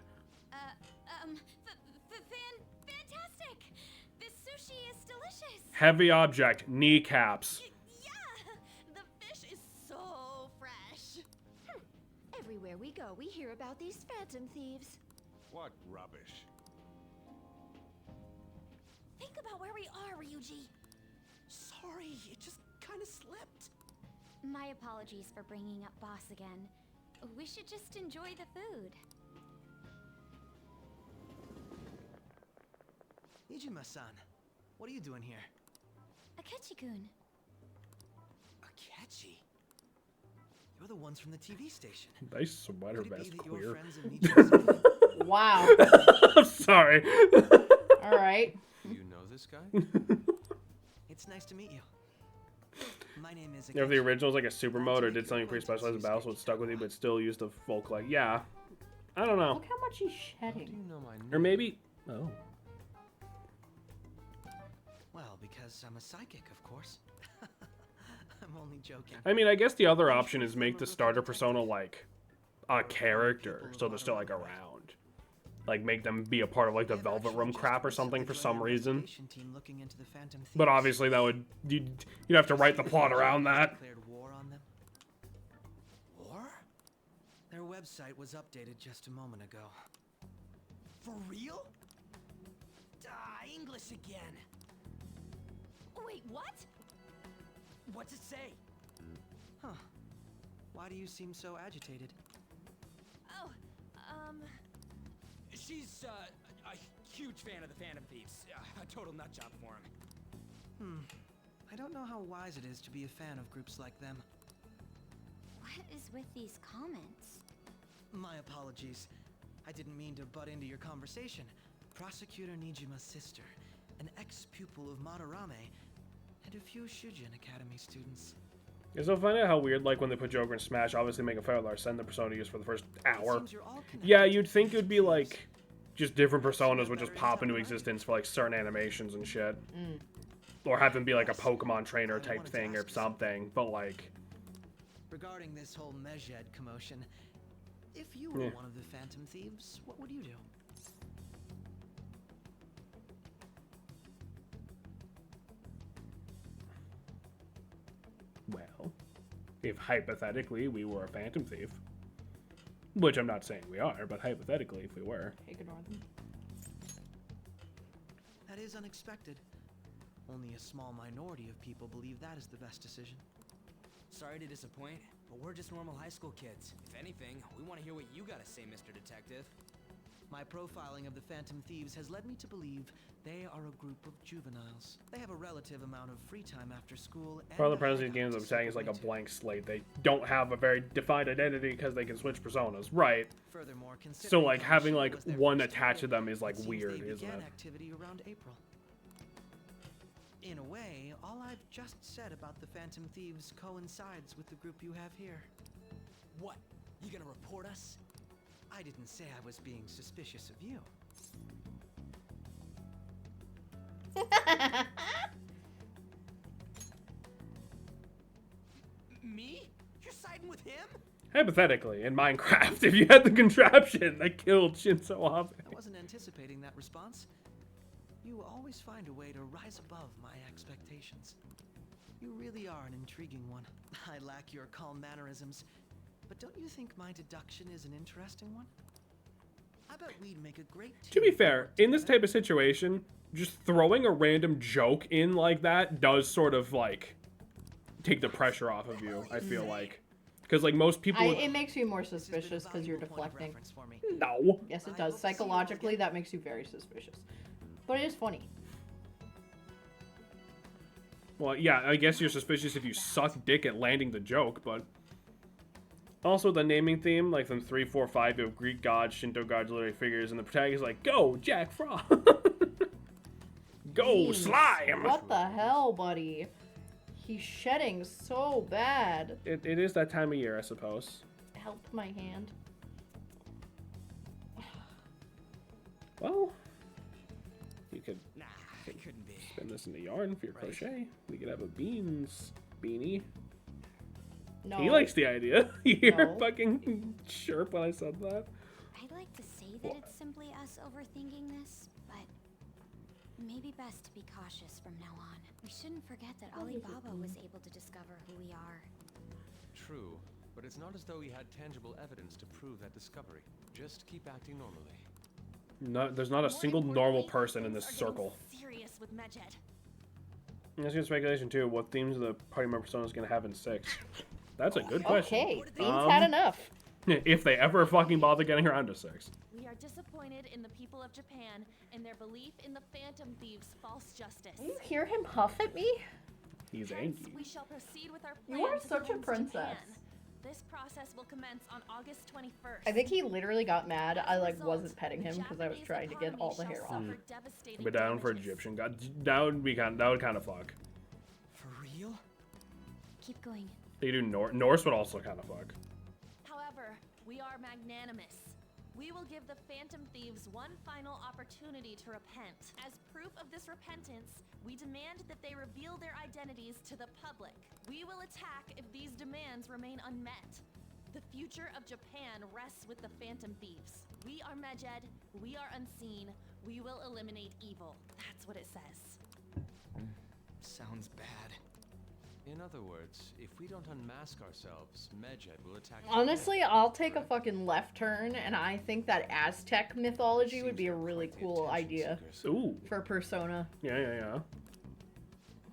Fantastic! This sushi is delicious! Heavy object, kneecaps. Yeah! The fish is so fresh. Everywhere we go, we hear about these phantom thieves. What rubbish. Think about where we are, Ryuji. Sorry, it just kind of slipped. My apologies for bringing up Boss again. We should just enjoy the food. Ijima-san, what are you doing here? Akechi-kun. Akechi? You're the ones from the TV station. Nice sweater Could it be vest, that you're queer. friends of Nichima's Wow. I'm sorry. All right. Do you know this guy? It's nice to meet you. My name is If the Akechi. original was like a super mode or did something pretty specialized in battle, so it stuck with you, but still used the folk like, yeah. I don't know. Look how much he's How do you shedding. know my name? Or maybe, oh. Well, because I'm a psychic, of course. I'm only joking. I mean, I guess the other option is make the starter persona like a character, so they're still like around. like make them be a part of like the Velvet Room crap or something for some reason. Team looking into the Phantom Thieves. But obviously that would you'd have to write the plot around that. Declared war on them. War? Their website was updated just a moment ago. For real? English again. Wait, what? What's it say? Huh. Why do you seem so agitated? Oh, She's a huge fan of the Phantom Thieves. A total nutjob for him. I don't know how wise it is to be a fan of groups like them. What is with these comments? My apologies. I didn't mean to butt into your conversation. Prosecutor Nijima's sister, an ex-pupil of Madarame, and a few Shujin Academy students. It's so funny how weird, like, when they put Joker in Smash, obviously make a Fire send the persona use for the first hour. Yeah, you'd think it would be, like, just different personas would just pop into existence for, like, certain animations and shit. Or have them be, like, a Pokemon trainer type thing or something, but, like... Regarding this whole Mejed commotion, if you were one of the Phantom Thieves, what would you do? Well, if hypothetically we were a Phantom Thief, which I'm not saying we are, but hypothetically if we were. Ignore them. That is unexpected. Only a small minority of people believe that is the best decision. Sorry to disappoint, but we're just normal high school kids. If anything, we want to hear what you gotta say, Mr. Detective. My profiling of the Phantom Thieves has led me to believe they are a group of juveniles. They have a relative amount of free time after school. Part of the premise of these games I'm saying is like a blank slate. They don't have a very defined identity because they can switch personas, right? Furthermore, so like having like one attached to them is like weird, isn't it? Activity around April. In a way, all I've just said about the Phantom Thieves coincides with the group you have here. What? You gonna report us? I didn't say I was being suspicious of you. Me? You're siding with him? Hypothetically, in Minecraft, if you had the contraption that killed Shinzo Abe. I wasn't anticipating that response. You always find a way to rise above my expectations. You really are an intriguing one. I lack your calm mannerisms, but don't you think my deduction is an interesting one? I bet we'd make a great team. To be fair, in this type of situation, just throwing a random joke in like that does sort of like take the pressure off of you, I feel like. Because like most people it makes you more suspicious because you're deflecting. No. Yes, it does. Psychologically, that makes you very suspicious. But it is funny. Well, yeah, I guess you're suspicious if you suck dick at landing the joke, but... Also, the naming theme, like from 3, 4, 5, you have Greek gods, Shinto gods, literary figures, and the protagonist is like, go, Jack Frost! Go, slime! What the hell, buddy? He's shedding so bad. It is that time of year, I suppose. Help my hand. Well, you could it couldn't be. spin this into yarn for your crochet. We could have a beans beanie. No. He likes the idea. You hear No. fucking chirp when I said that. I'd like to say that it's simply us overthinking this, but maybe best to be cautious from now on. We shouldn't forget that Alibaba was able to discover who we are. True, but it's not as though he had tangible evidence to prove that discovery. Just keep acting normally. No, there's not a single normal person in this circle. Serious with Mejed. That's good speculation too. What themes the party member persona is going to have in 6? That's a good question. Okay, Beans had enough. If they ever fucking bother getting around to 6. We are disappointed in the people of Japan and their belief in the Phantom Thieves' false justice. You hear him huff at me? He's Hence, angry. we shall proceed with our You plan are to such a cleanse princess. Japan. This process will commence on August 21st. I think he literally got mad. I like result, wasn't petting the him because I was Japanese trying to get all the economy hair shall off. suffer devastating But down for damages. Egyptian god. That would kind of fuck. For real? Keep going. They do Norse would also kind of fuck. However, we are magnanimous. We will give the Phantom Thieves one final opportunity to repent. As proof of this repentance, we demand that they reveal their identities to the public. We will attack if these demands remain unmet. The future of Japan rests with the Phantom Thieves. We are Medjed, we are unseen, we will eliminate evil. That's what it says. Sounds bad. In other words, if we don't unmask ourselves, Medjed will attack. Honestly, I'll take a fucking left turn, and I think that Aztec mythology would be a really cool idea. Ooh. For Persona. Yeah.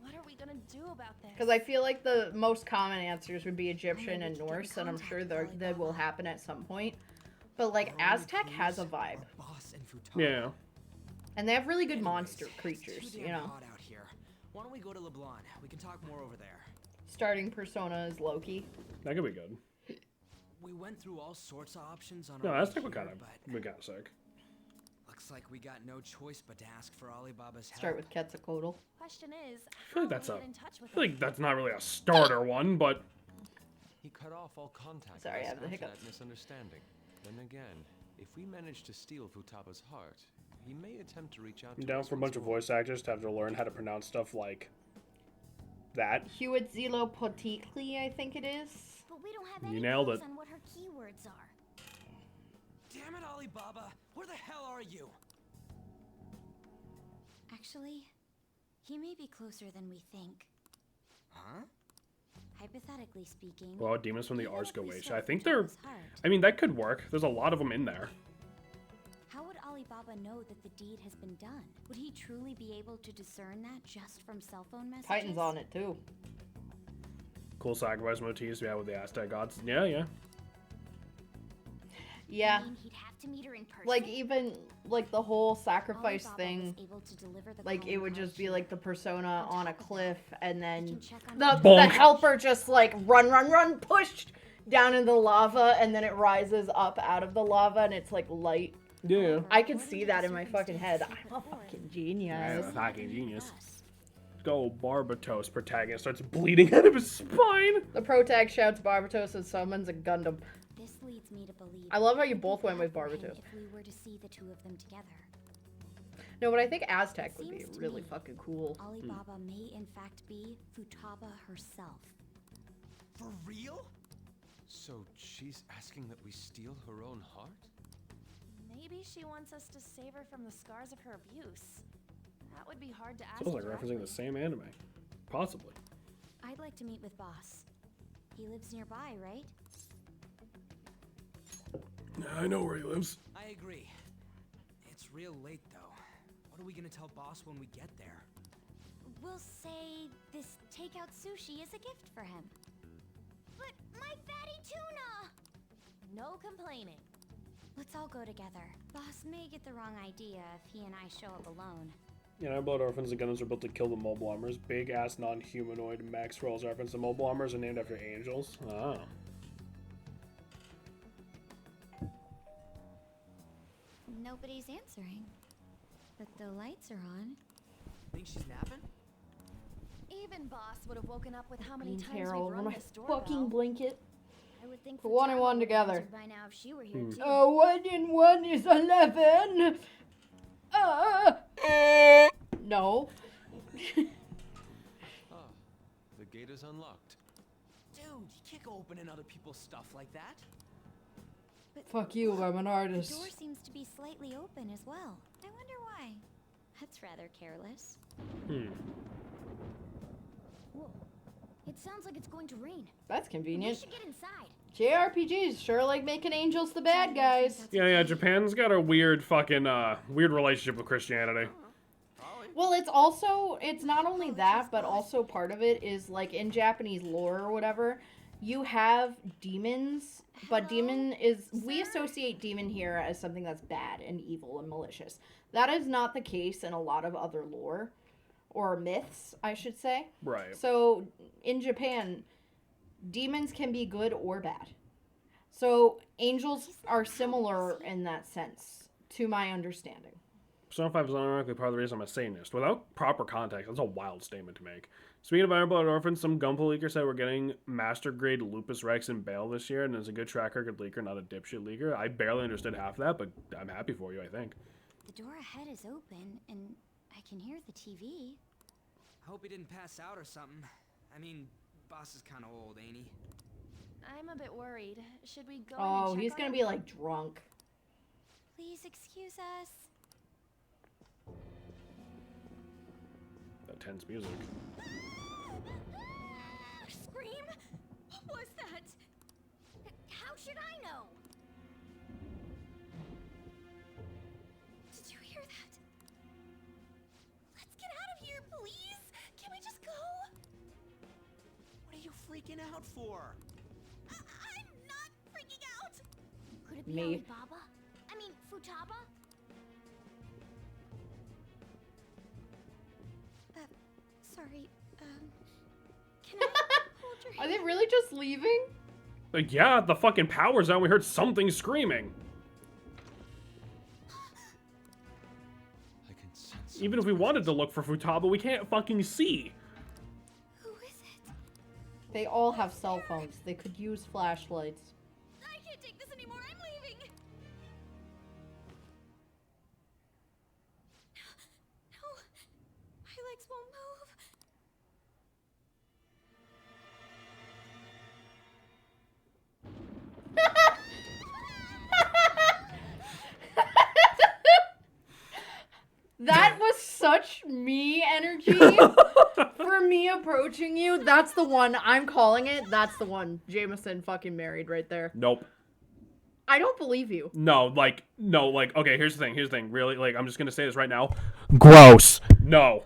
What are we gonna do about this? Because I feel like the most common answers would be Egyptian and Norse, and I'm sure that will happen at some point. But like Aztec has a vibe. Yeah. And they have really good monster creatures, you know. Hot out here. Why don't we go to LeBlanc? We can talk more over there. Starting Persona is Loki. That could be good. We went through all sorts of options on No, our Aztec way would kind here, of, we got sick. looks like we got no choice but to ask for Alibaba's help. Start with Quetzalcoatl. Question is, I feel like that's how a. do we get in touch I with feel him? like that's not really a starter one, but. He cut off all contact Sorry, with I us have the after hiccups. that misunderstanding. Then again, if we manage to steal Futaba's heart, he may attempt to reach out I'm to down us for a bunch of once voice actors to have to learn how to pronounce stuff like that. Huitzilopotli, I think it is. But we don't have You any nailed clues it. on what her keywords are. Damn it, Alibaba! Where the hell are you? Actually, he may be closer than we think. Huh? Hypothetically speaking. Well, demons from the even if we Arsco Age. stole I think they're. Futaba's heart, I mean, that could work. There's a lot of them in there. how would Alibaba know that the deed has been done? Would he truly be able to discern that just from cell phone messages? Titan's on it too. Cool sacrifice motifs we have with the Aztec gods. Yeah. Yeah. I mean, he'd have to meet her in person. Like even like the whole sacrifice Alibaba thing. was able to deliver the Like it would just be like the persona on a cliff, and then check on the Bonk. helper just like run, pushed down into the lava, and then it rises up out of the lava, and it's like light. Yeah. I can see that in my fucking head. I'm a fucking genius. I'm a fucking genius. Let's go, Barbatos. Protagonist starts bleeding out of his spine. The protag shouts Barbatos and summons a Gundam. This leads me to believe. I love how you it'd be both went bad with for him Barbatos. If we were to see the two of them together. No, but I think Aztec would be Seems to really me fucking cool. Alibaba may in fact be Futaba herself. For real? So she's asking that we steal her own heart? Maybe she wants us to save her from the scars of her abuse. That would be hard to ask. Sounds like directly. referencing the same anime. Possibly. I'd like to meet with Boss. He lives nearby, right? I know where he lives. I agree. It's real late though. What are we gonna tell Boss when we get there? We'll say this takeout sushi is a gift for him. But my fatty tuna! No complaining. Let's all go together. Boss may get the wrong idea if he and I show up alone. Yeah, Blood Orphans and Gundams are built to kill the mobile armors. Big ass non-humanoid Max Rolls reference. The mobile armors are named after angels. Oh. Nobody's answering. But the lights are on. Think she's napping? Even Boss would have woken up with how many Beans times Harold we've on rung my this doorbell. fucking blanket. I would think Put one and Futaba one would have together. answered by now if she were here too. Oh, 1 and 1 is 11. No. Ah, the gate is unlocked. Dude, you can't go opening other people's stuff like that. Fuck you, I'm an The artist. door seems to be slightly open as well. I wonder why. That's rather careless. Whoa. It sounds like it's going to rain. That's We convenient. should get inside. JRPGs sure like making angels the bad guys. Yeah, Japan's got a weird fucking, weird relationship with Christianity. Well, it's not only that, but also part of it is like in Japanese lore or whatever, you have demons, but we associate demon here as something that's bad and evil and malicious. That is not the case in a lot of other lore, or myths, I should say. Right. So in Japan, demons can be good or bad. So angels are similar in that sense, to my understanding. Persona 5 is unironically part of the reason I'm a Satanist. Without proper context, that's a wild statement to make. Speaking of Iron Blood Orphans, some Gunpla leaker said we're getting Master Grade Lupus Rex and Bale this year, and it's a good track record leaker, not a dipshit leaker. I barely understood half that, but I'm happy for you, I think. The door ahead is open, and I can hear the TV. I hope he didn't pass out or something. I mean, Boss is kind of old, ain't he? I'm a bit worried. Should we go in Oh, and check he's on gonna him? be like drunk. Please excuse us. That tense music. Scream? What was that? How should I know? Did you hear that? Let's get out of here, please. Can we just go? What are you freaking out for? I'm not freaking out. Could it be Me. Alibaba? I mean, Futaba? Sorry. Can I hold your Are hand? they really just leaving? Like, yeah, the fucking power's out. We heard something screaming. I can sense. Even if we wanted to look for Futaba, we can't fucking see. Who is it? They all have cell phones. They could use flashlights. I can't take this anymore. I'm leaving. No. My legs won't move. That was such me energy for me approaching you. That's the one. I'm calling it. That's the one. Jameson fucking married right there. Nope. I don't believe you. No, like, okay, here's the thing. Really, like, I'm just gonna say this right now. Gross. No.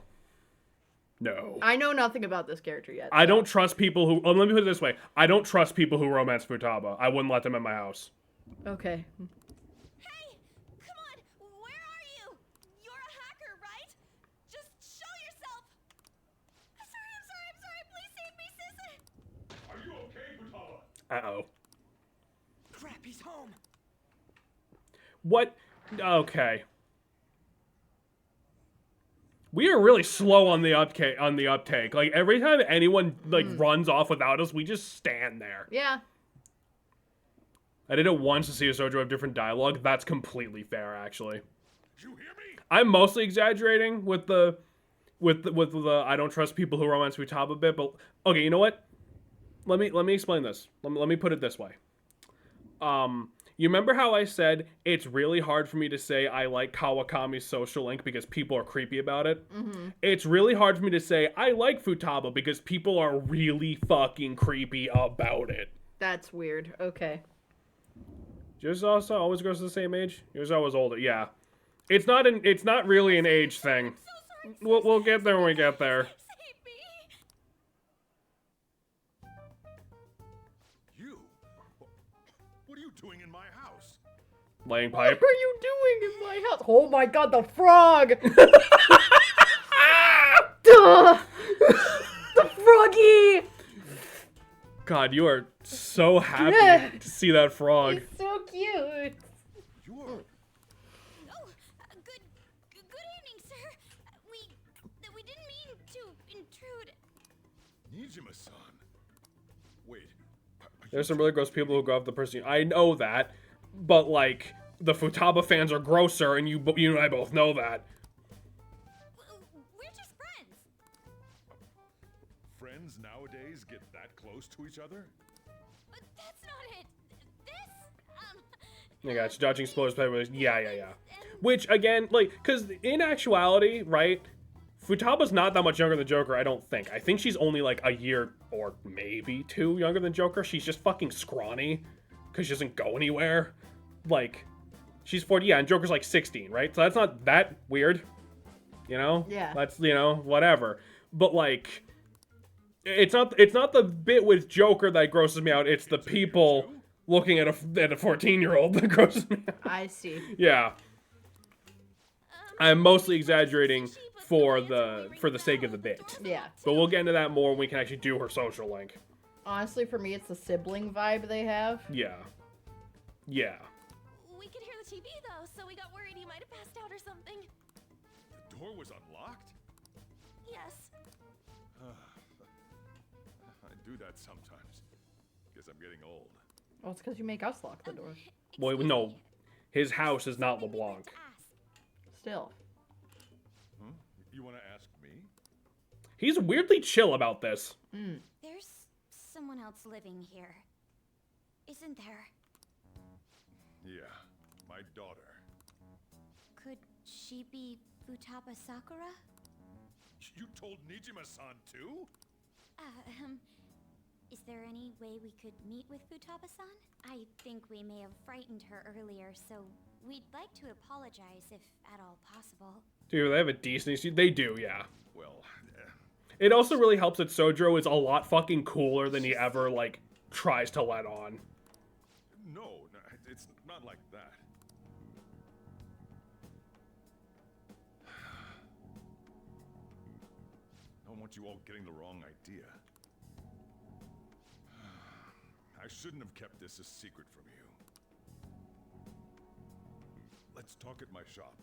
No. I know nothing about this character yet. I so- don't trust people who, let me put it this way. I don't trust people who romance Futaba. I wouldn't let them in my house. Okay. Hey! Come on! Where are you? You're a hacker, right? Just show yourself! I'm sorry. Please save me, sis! Are you okay, Futaba? Uh-oh. Crap, he's home. What? Okay. We are really slow on the uptake. Like, every time anyone, like, runs off without us, we just stand there. Yeah. I did it once to see a Sojiro have different dialogue. That's completely fair, actually. Did you hear me? I'm mostly exaggerating with the I don't trust people who romance Futaba bit, but okay, you know what? Let me explain this. Let me put it this way. You remember how I said it's really hard for me to say I like Kawakami's social link because people are creepy about it? Mm-hmm. It's really hard for me to say I like Futaba because people are really fucking creepy about it. That's weird. Okay. Yours also always goes to the same age? Yours always older, yeah. It's not really an age thing. We'll get there when we get there. Save me! You? What are you doing in my house? Laying What pipe. are you doing in my house? Oh my god, the frog! Duh! The froggy! God, you are so happy to see that frog. He's so cute. You are. Oh, good evening, sir. We didn't mean to intrude. Nijima-san. Wait. There's some really gross people who go off the person. I know that, but like the Futaba fans are grosser, and you and I both know that. We're just friends. Friends nowadays get that close to each other? But that's not it. I got you. Dodging explosives, pepper. Yeah. Which again, like, because in actuality, right? Futaba's not that much younger than Joker, I don't think. I think she's only like a year or maybe 2 younger than Joker. She's just fucking scrawny because she doesn't go anywhere. Like, she's 40, yeah, and Joker's like 16, right? So that's not that weird, you know? Yeah. That's, you know, whatever. But like, it's not the bit with Joker that grosses me out. It's the people looking at a 14-year-old that grosses me out. I see. Yeah. I'm mostly exaggerating for the sake of the bit. Yeah. But we'll get into that more when we can actually do her social link. Honestly, for me, it's the sibling vibe they have. Yeah. Yeah. We could hear the TV though, so we got worried he might have passed out or something. The door was unlocked? Yes. I do that sometimes. Guess I'm getting old. Well, it's because you make us lock the door. Well, no. His house is not LeBlanc. Still. Huh? You want to ask me? He's weirdly chill about this. There's someone else living here. isn't there? Yeah, my daughter. Could she be Futaba Sakura? You told Nijima-san too? Is there any way we could meet with Futaba-san? I think we may have frightened her earlier, so we'd like to apologize if at all possible. Dude, they have a decent... They do, yeah. Well, It also really helps that Sojiro is a lot fucking cooler than he ever, like, tries to let on. no, it's not like that. I don't want you all getting the wrong idea. I shouldn't have kept this a secret from you. Let's talk at my shop.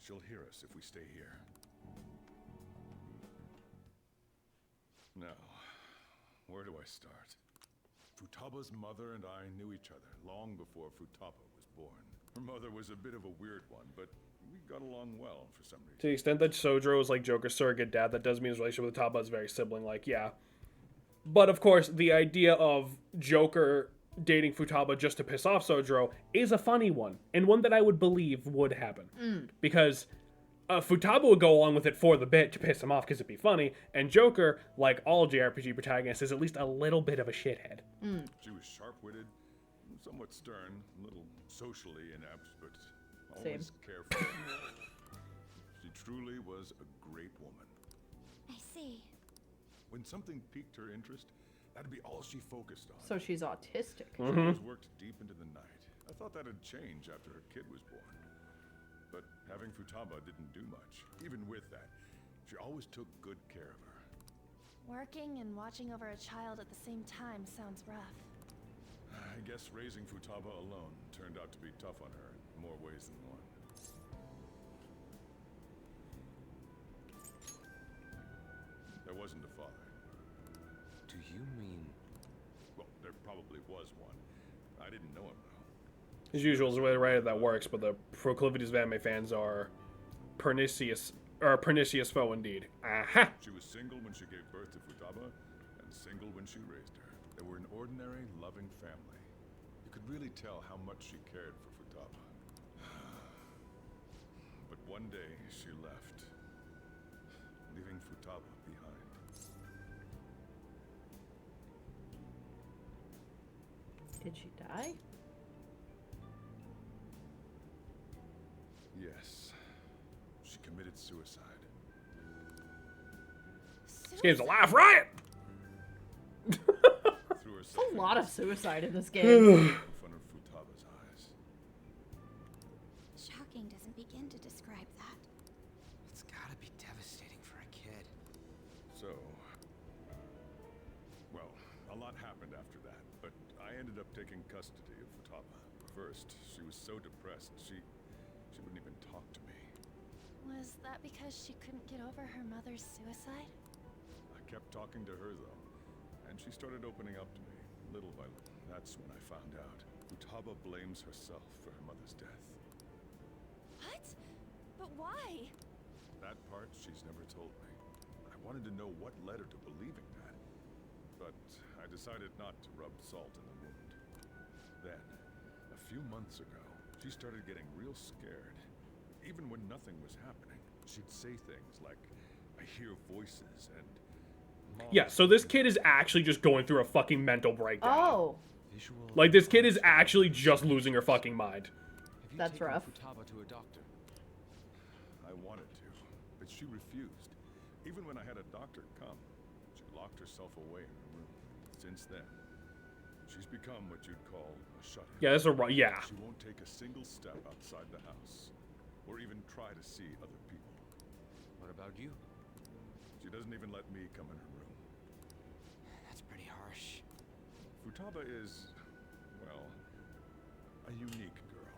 She'll hear us if we stay here. Now, where do I start? Futaba's mother and I knew each other long before Futaba was born. Her mother was a bit of a weird one, but we got along well for some reason. To the extent that Sojiro is like Joker's surrogate dad, that does mean his relationship with Futaba is very sibling-like, yeah. But of course, the idea of Joker dating Futaba just to piss off Sojiro is a funny one, and one that I would believe would happen. Because Futaba would go along with it for the bit to piss him off because it'd be funny, and Joker, like all JRPG protagonists, is at least a little bit of a shithead. She was sharp-witted, somewhat stern, a little socially inept, but Same. always careful. She truly was a great woman. I see. When something piqued her interest, that'd be all she focused on. So she's autistic. She always worked deep into the night. I thought that'd change after her kid was born. But having Futaba didn't do much. Even with that, she always took good care of her. Working and watching over a child at the same time sounds rough. I guess raising Futaba alone turned out to be tough on her in more ways than one. There wasn't a father. Do you mean... Well, there probably was one. I didn't know him, though. As usual, is the way the writer that works, but the proclivities of anime fans are pernicious foe indeed. Aha! She was single when she gave birth to Futaba, and single when she raised her. They were an ordinary, loving family. You could really tell how much she cared for Futaba. But one day, she left, leaving Futaba behind. Did she die? Yes. She committed suicide. This game's a laugh riot! Threw There's herself a lot of suicide in this game. in front of Futaba's eyes. Shocking doesn't begin to describe that. It's gotta be devastating for a kid. So, well, a lot happened after that, but I ended up taking custody of Futaba. First, she was so depressed, she wouldn't even talk to me. Was that because she couldn't get over her mother's suicide? I kept talking to her, though, and she started opening up to me, little by little. That's when I found out. Futaba blames herself for her mother's death. What? But why? That part she's never told me. I wanted to know what led her to believing that, but I decided not to rub salt in the wound. Then, a few months ago, she started getting real scared. Even when nothing was happening, she'd say things like, I hear voices and... Mom, Yeah, so this kid is actually just going through a fucking mental breakdown. Oh, Visual... Like, this kid is actually just losing her fucking mind. Have you That's taken rough. Futaba to a doctor? I wanted to, but she refused. Even when I had a doctor come, she locked herself away in her room. Since then, she's become what you'd call a shut-in. Yeah, that's a yeah. She won't take a single step outside the house, or even try to see other people. What about you? She doesn't even let me come in her room. That's pretty harsh. Futaba is, well, a unique girl.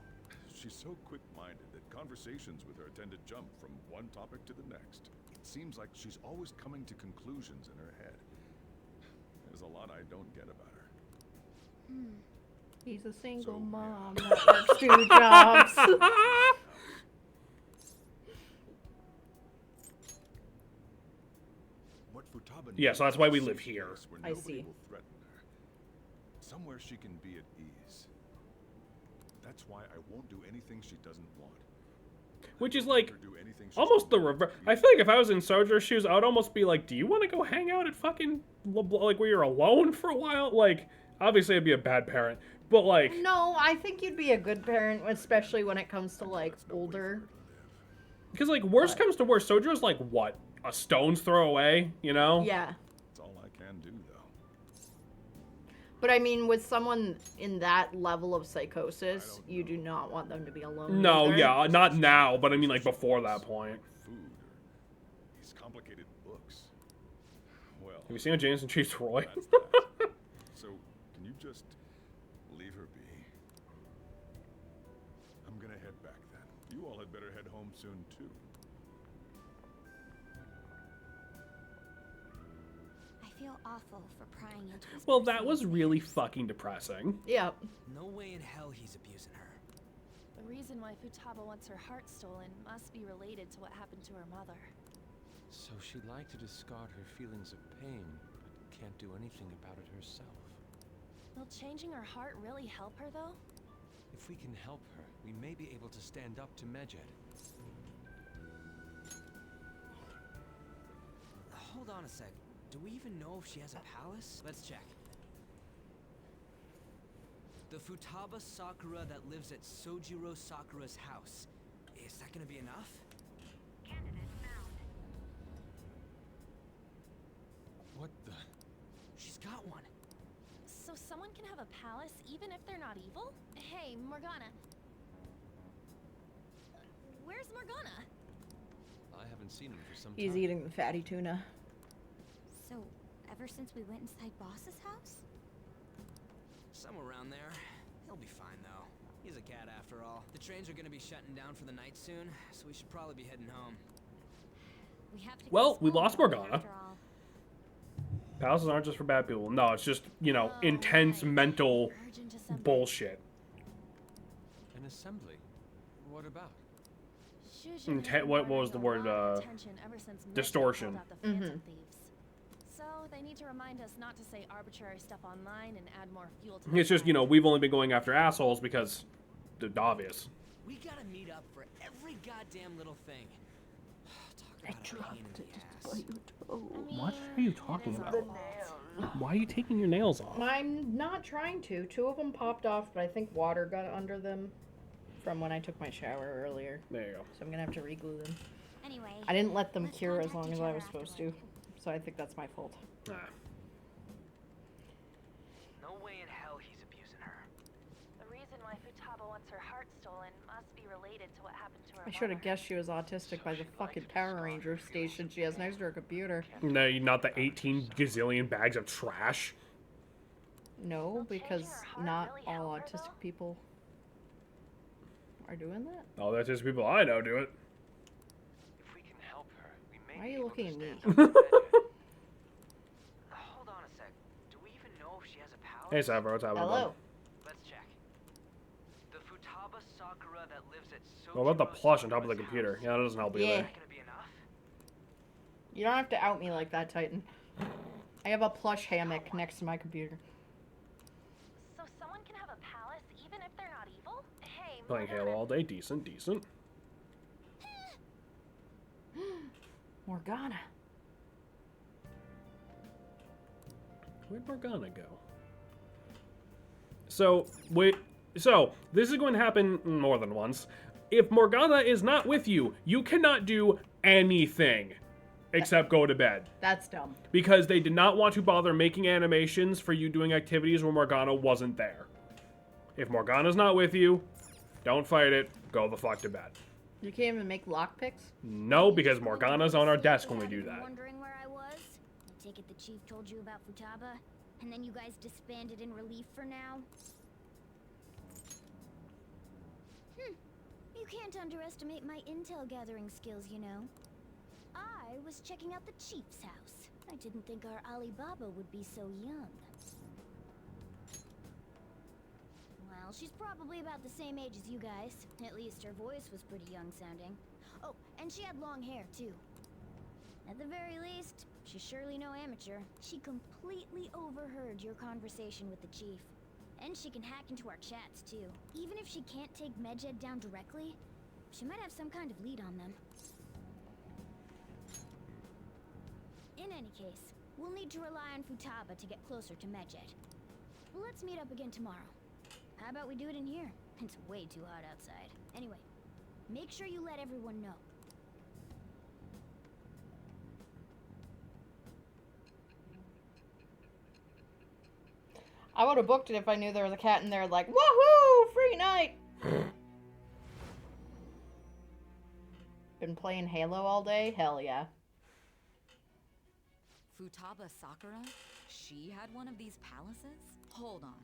She's so quick-minded that conversations with her tend to jump from one topic to the next. It seems like she's always coming to conclusions in her head. There's a lot I don't get about her. he's a single So, mom that works 2 jobs. What Futaba Yeah, so that's needs why is we a live safe here. place where I nobody see. will threaten her. Somewhere she can be at ease. That's why I won't do anything she doesn't want. Which is I won't like let her do anything she's almost the already reverse. agreed I feel like if I was in Sojiro's shoes, I would almost be like, do you want to go hang out at fucking like where you're alone for a while? Like, obviously I'd be a bad parent, but like, No, I think you'd be a good parent, especially when it comes to like There's no way for older. her to live. because like worst But- comes to worst, Sojiro's like what, a stone's throw away, you know? Yeah. That's all I can do, though. But I mean, with someone in that level of psychosis, you do not want them to be alone. No, either. yeah, not now, but I mean like before that point. Food or these complicated books. Well, Have you seen James and Chiefs Roy? that's that. So, can you just leave her be? I'm gonna head back then. You all had better head home soon, too. I feel awful for prying into his Well, that personal was really affairs. fucking depressing. Yeah. No way in hell he's abusing her. The reason why Futaba wants her heart stolen must be related to what happened to her mother. So she'd like to discard her feelings of pain, but can't do anything about it herself. Will changing her heart really help her, though? If we can help her, we may be able to stand up to Medjed. Hold on a sec. Do we even know if she has a palace? Let's check. The Futaba Sakura that lives at Sojiro Sakura's house. Is that gonna be enough? What the? She's got one. So someone can have a palace even if they're not evil? Hey, Morgana. Where's Morgana? I haven't seen him for some He's time. eating the fatty tuna. So, ever since we went inside Boss's house? Somewhere around there. He'll be fine, though. He's a cat after all. The trains are gonna be shutting down for the night soon, so we should probably be heading home. We have to go Well, to we school lost tomorrow, Morgana. after all. Palaces aren't just for bad people. No, it's just, you know, Oh, intense right. mental Urgent assembly. bullshit. An assembly? What about? Shujin has Inten- been what was garnering the a word, lot of attention ever since Medjed distortion. called out the Phantom Thieves. So they need to remind us not to say arbitrary stuff online and add more fuel to It's just, you know, we've only been going after assholes because they're obvious. We gotta meet up for every goddamn little thing. Talk about a pain in the ass. What are you talking about? Why are you taking your nails off? I'm not trying to. Two of them popped off, but I think water got under them from when I took my shower earlier. There you go. So I'm gonna have to re-glue them. Anyway, I didn't let them let's cure as contact long each as I other was supposed to. afterward. So I think that's my fault. Ah. No way in hell he's abusing her. The reason why Futaba wants her heart stolen must be related to what happened to her I should have mother. guessed she was autistic by the fucking Power Ranger station she has next to her computer. No, not the 18 gazillion bags of trash. No, because changing her heart not really all help her, autistic though? people are doing that. Oh, that's just people I know do it. If we can help her, we may Why are be you able looking to at me? stand up to Medjed. Hold on a sec. Do we even know if she has a palace? Hey, Savro, what's happening? Hello. Let's check. The Futaba Sakura that lives at Sojiro What about the plush on top of the Sakura's computer? house. Yeah, that doesn't help Yeah. either. Is that gonna be enough? You don't have to out me like that, Titan. I have a plush hammock next to my computer. So someone can have a palace even if they're not evil? Hey, Playing Morgana. Halo all day, decent, decent. Morgana. Where'd Morgana go? So, wait. So, this is going to happen more than once. If Morgana is not with you, you cannot do anything except go to bed. That's dumb. Because they did not want to bother making animations for you doing activities where Morgana wasn't there. If Morgana's not with you, don't fight it. Go the fuck to bed. You can't even make lockpicks? No, because Morgana's on our desk when we do that. Wondering where I was? I take it the chief told you about Futaba, and then you guys disbanded in relief for now? You can't underestimate my intel gathering skills, you know. I was checking out the chief's house. I didn't think our Alibaba would be so young. Well, she's probably about the same age as you guys. At least her voice was pretty young sounding. Oh, and she had long hair, too. At the very least, she's surely no amateur. She completely overheard your conversation with the chief. And she can hack into our chats, too. Even if she can't take Medjed down directly, she might have some kind of lead on them. In any case, we'll need to rely on Futaba to get closer to Medjed. Let's meet up again tomorrow. How about we do it in here? It's way too hot outside. Anyway, make sure you let everyone know. I would have booked it if I knew there was a cat in there like, woohoo, free night! Been playing Halo all day? Hell yeah. Futaba Sakura? She had one of these palaces? Hold on.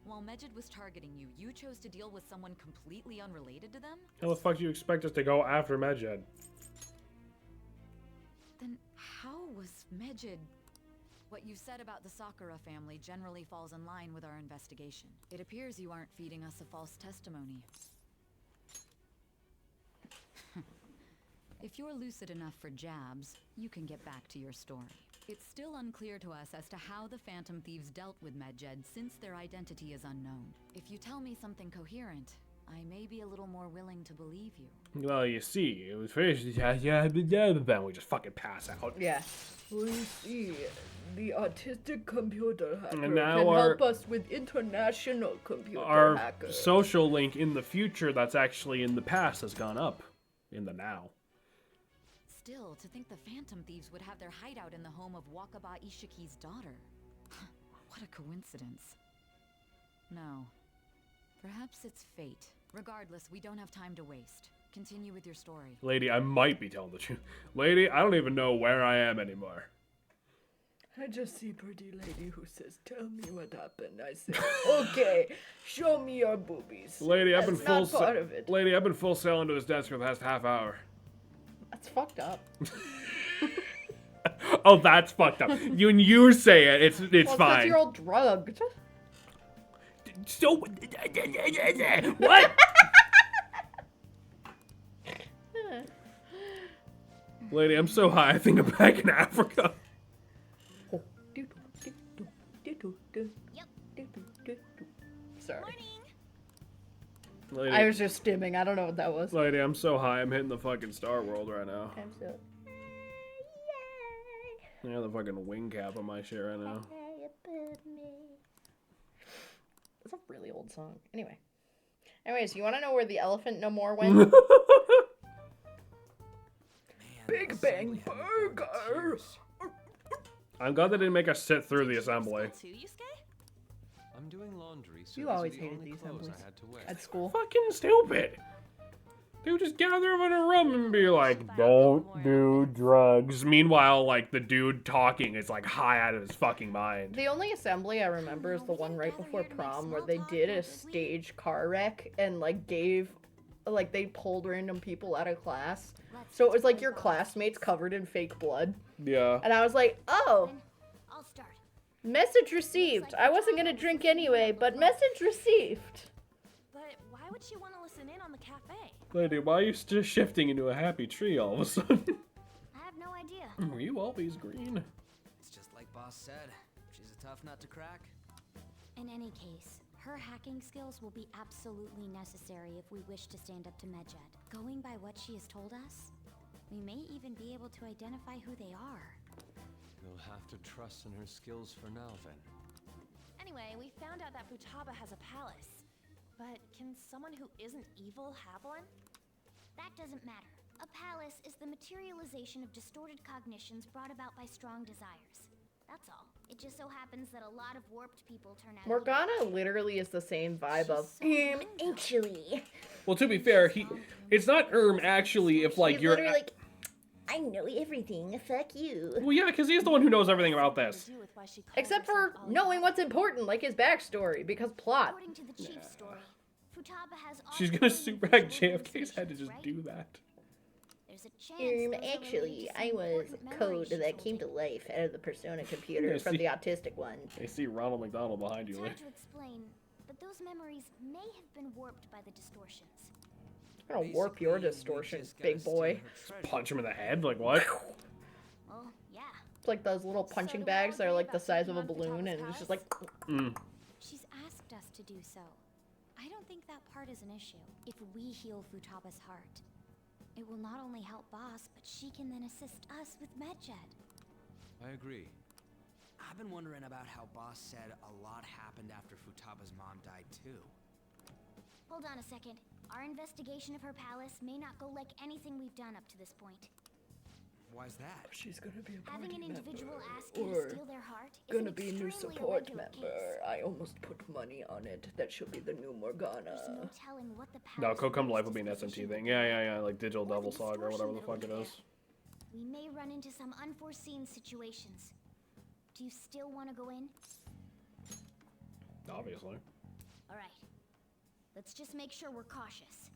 While Medjed was targeting you, you chose to deal with someone completely unrelated to them? How the fuck do you expect us to go after Medjed? Then how was Medjed... What you said about the Sakura family generally falls in line with our investigation. It appears you aren't feeding us a false testimony. If you're lucid enough for jabs, you can get back to your story. It's still unclear to us as to how the Phantom Thieves dealt with Medjed since their identity is unknown. If you tell me something coherent, I may be a little more willing to believe you. Well, you see, it was first, then we just fucking pass out. Yeah. We see, the autistic computer hacker And now can our- help us with international computer Our hackers. social link in the future that's actually in the past has gone up in the now. Still, to think the Phantom Thieves would have their hideout in the home of Wakaba Ishiki's daughter. What a coincidence. No. Perhaps it's fate. Regardless, we don't have time to waste. Continue with your story. Lady, I might be telling the truth. Lady, I don't even know where I am anymore. I just see pretty lady who says, tell me what happened. I say, okay, show me your boobies. Lady, I've That's been full not part of it. Lady, I've been full sailing to his desk for the past half hour. That's fucked up. Oh, that's fucked up. When you say it, it's Well, it's 'cause fine. you're all drugged. So what? Lady, I'm so high. I think I'm back in Africa. Sorry. Lady, I was just stimming. I don't know what that was. Lady, I'm so high. I'm hitting the fucking Star World right now. I'm so... I have the fucking wing cap on my shit right now. It's a really old song. Anyway. Anyways, you want to know where the elephant no more went? Big Bang Burger! I'm glad they didn't make us sit through the assembly. I'm doing laundry, so You these are always the hated only the clothes assemblies I had to wear. at school. Fucking stupid. They would just gather everyone in a room and be like, don't do drugs. Meanwhile, like, the dude talking is, like, high out of his fucking mind. The only assembly I remember is the one right before prom where they did a stage car wreck and, like, gave... Like, they pulled random people out of class. So it was, like, your classmates covered in fake blood. Yeah. And I was like, oh... I'll start. Message received. I wasn't gonna drink anyway, but message received. But why would she want to listen in on the cafe? Lady, why are you just shifting into a happy tree all of a sudden? I have no idea. Were you always green? It's just like Boss said. She's a tough nut to crack. In any case, her hacking skills will be absolutely necessary if we wish to stand up to Medjed. Going by what she has told us, we may even be able to identify who they are. You'll have to trust in her skills for now, then. Anyway, we found out that Futaba has a palace. But can someone who isn't evil have one? That doesn't matter. A palace is the materialization of distorted cognitions brought about by strong desires. That's all. It just so happens that a lot of warped people turn out... Morgana literally is the same vibe of... actually... Well, to be fair, it's not actually if, like, He's you're... literally like, I know everything, fuck you. Well, yeah, because he's the one who knows everything about this. Except for knowing what's important, like his backstory, because plot. According to the chief's story, Futaba has She's gonna super hack JFK's head to just do that. There's a chance Actually, I was code that came to life out of the Persona computer Yeah, from see- the autistic one. I see Ronald McDonald behind you. It's Like, hard to explain, but those memories may have been warped by the distortions. I'm gonna warp your distortions, big boy. punch him in the head? Like, what? Well, yeah. It's like those little punching bags that are like the size of a balloon, and it's just like... She's asked us to do so. I don't think that part is an issue. If we heal Futaba's heart, it will not only help Boss, but she can then assist us with Medjed. I agree. I've been wondering about how Boss said a lot happened after Futaba's mom died too. Hold on a second. Our investigation of her palace may not go like anything we've done up to this point. Why's that? She's gonna be a party Having an individual member, ask you to or steal their heart is gonna an be a new extremely support irregular member. case. I almost put money on it. That she'll be the new Morgana. There's no telling what the No, palace Come Life will be an disposition SMT will thing. be. Yeah, like Digital Or the Devil Saga or whatever the distortion fuck it that'll is. We may run into some unforeseen situations. Do you still want to go in? Obviously. Alright. Let's just make sure we're cautious.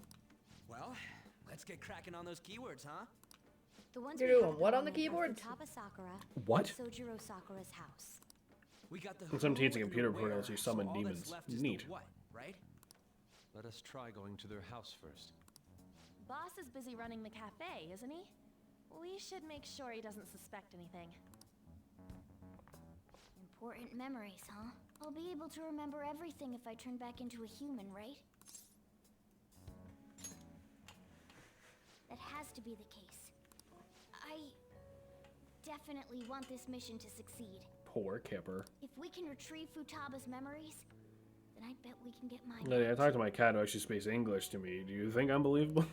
Well, let's get cracking on those keywords, huh? The ones You're we doing have at the what on the moment are keyboards? Futaba Sakura What? and Sojiro Sakura's house. We got the Some who teens in and the computer where, programs, you summon so all that's demons. left is the Neat. what, right? Let us try going to their house first. Boss is busy running the cafe, isn't he? We should make sure he doesn't suspect anything. Important memories, huh? I'll be able to remember everything if I turn back into a human, right? That has to be the case. I definitely want this mission to succeed. Poor Kipper. If we can retrieve Futaba's memories, then I bet we can get mine. I talked to my cat who actually speaks English to me. Do you think I'm believable?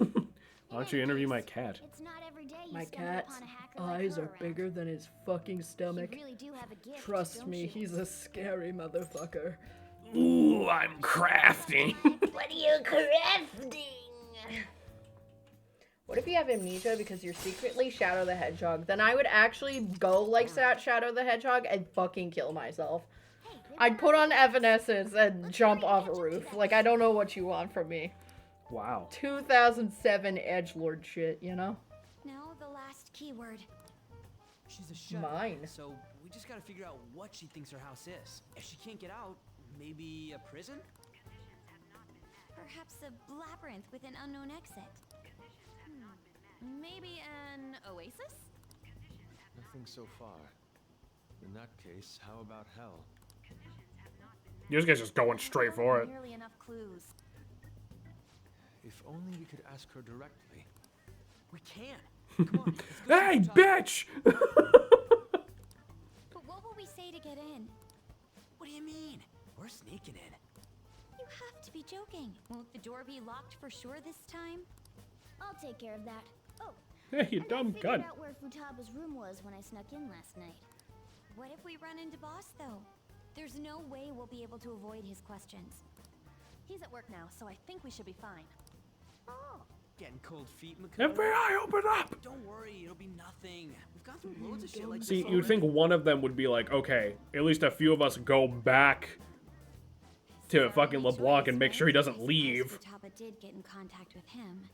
Why don't you interview my cat? It's not every day you My stumble cat's upon a hacker like eyes her are around. bigger than his fucking stomach. You really do have a gift, Trust don't me, you? he's a scary motherfucker. Ooh, I'm crafty. What are you crafting? What if you have amnesia because you're secretly Shadow the Hedgehog? Then I would actually go like that Shadow the Hedgehog and fucking kill myself. I'd put on Evanescence and jump off a roof. Like, I don't know what you want from me. Wow. 2007 edgelord shit, you know? Now the last keyword. She's a shut. Mine. So we just gotta figure out what she thinks her house is. If she can't get out, maybe a prison? Perhaps a labyrinth with an unknown exit. Maybe an oasis? Nothing so far. In that case, how about hell? You guys just going straight for it. Nearly enough clues. If only we could ask her directly. We can. Come on. Let's go Hey, see Futaba. bitch! But what will we say to get in? What do you mean? We're sneaking in. You have to be joking. Won't the door be locked for sure this time? I'll take care of that. Oh, Hey, you and dumb I figured gun. out where Futaba's room was when I snuck in last night. What if we run into Boss, though? There's no way we'll be able to avoid his questions. He's at work now, so I think we should be fine. Oh, Getting cold feet, Makoto. FBI, open up! Don't worry, it'll be nothing. We've gone through loads of shit like See, this you'd think already. one of them would be like, okay, at least a few of us go back to fucking LeBlanc and make sure he doesn't leave. Futaba did get in contact with him.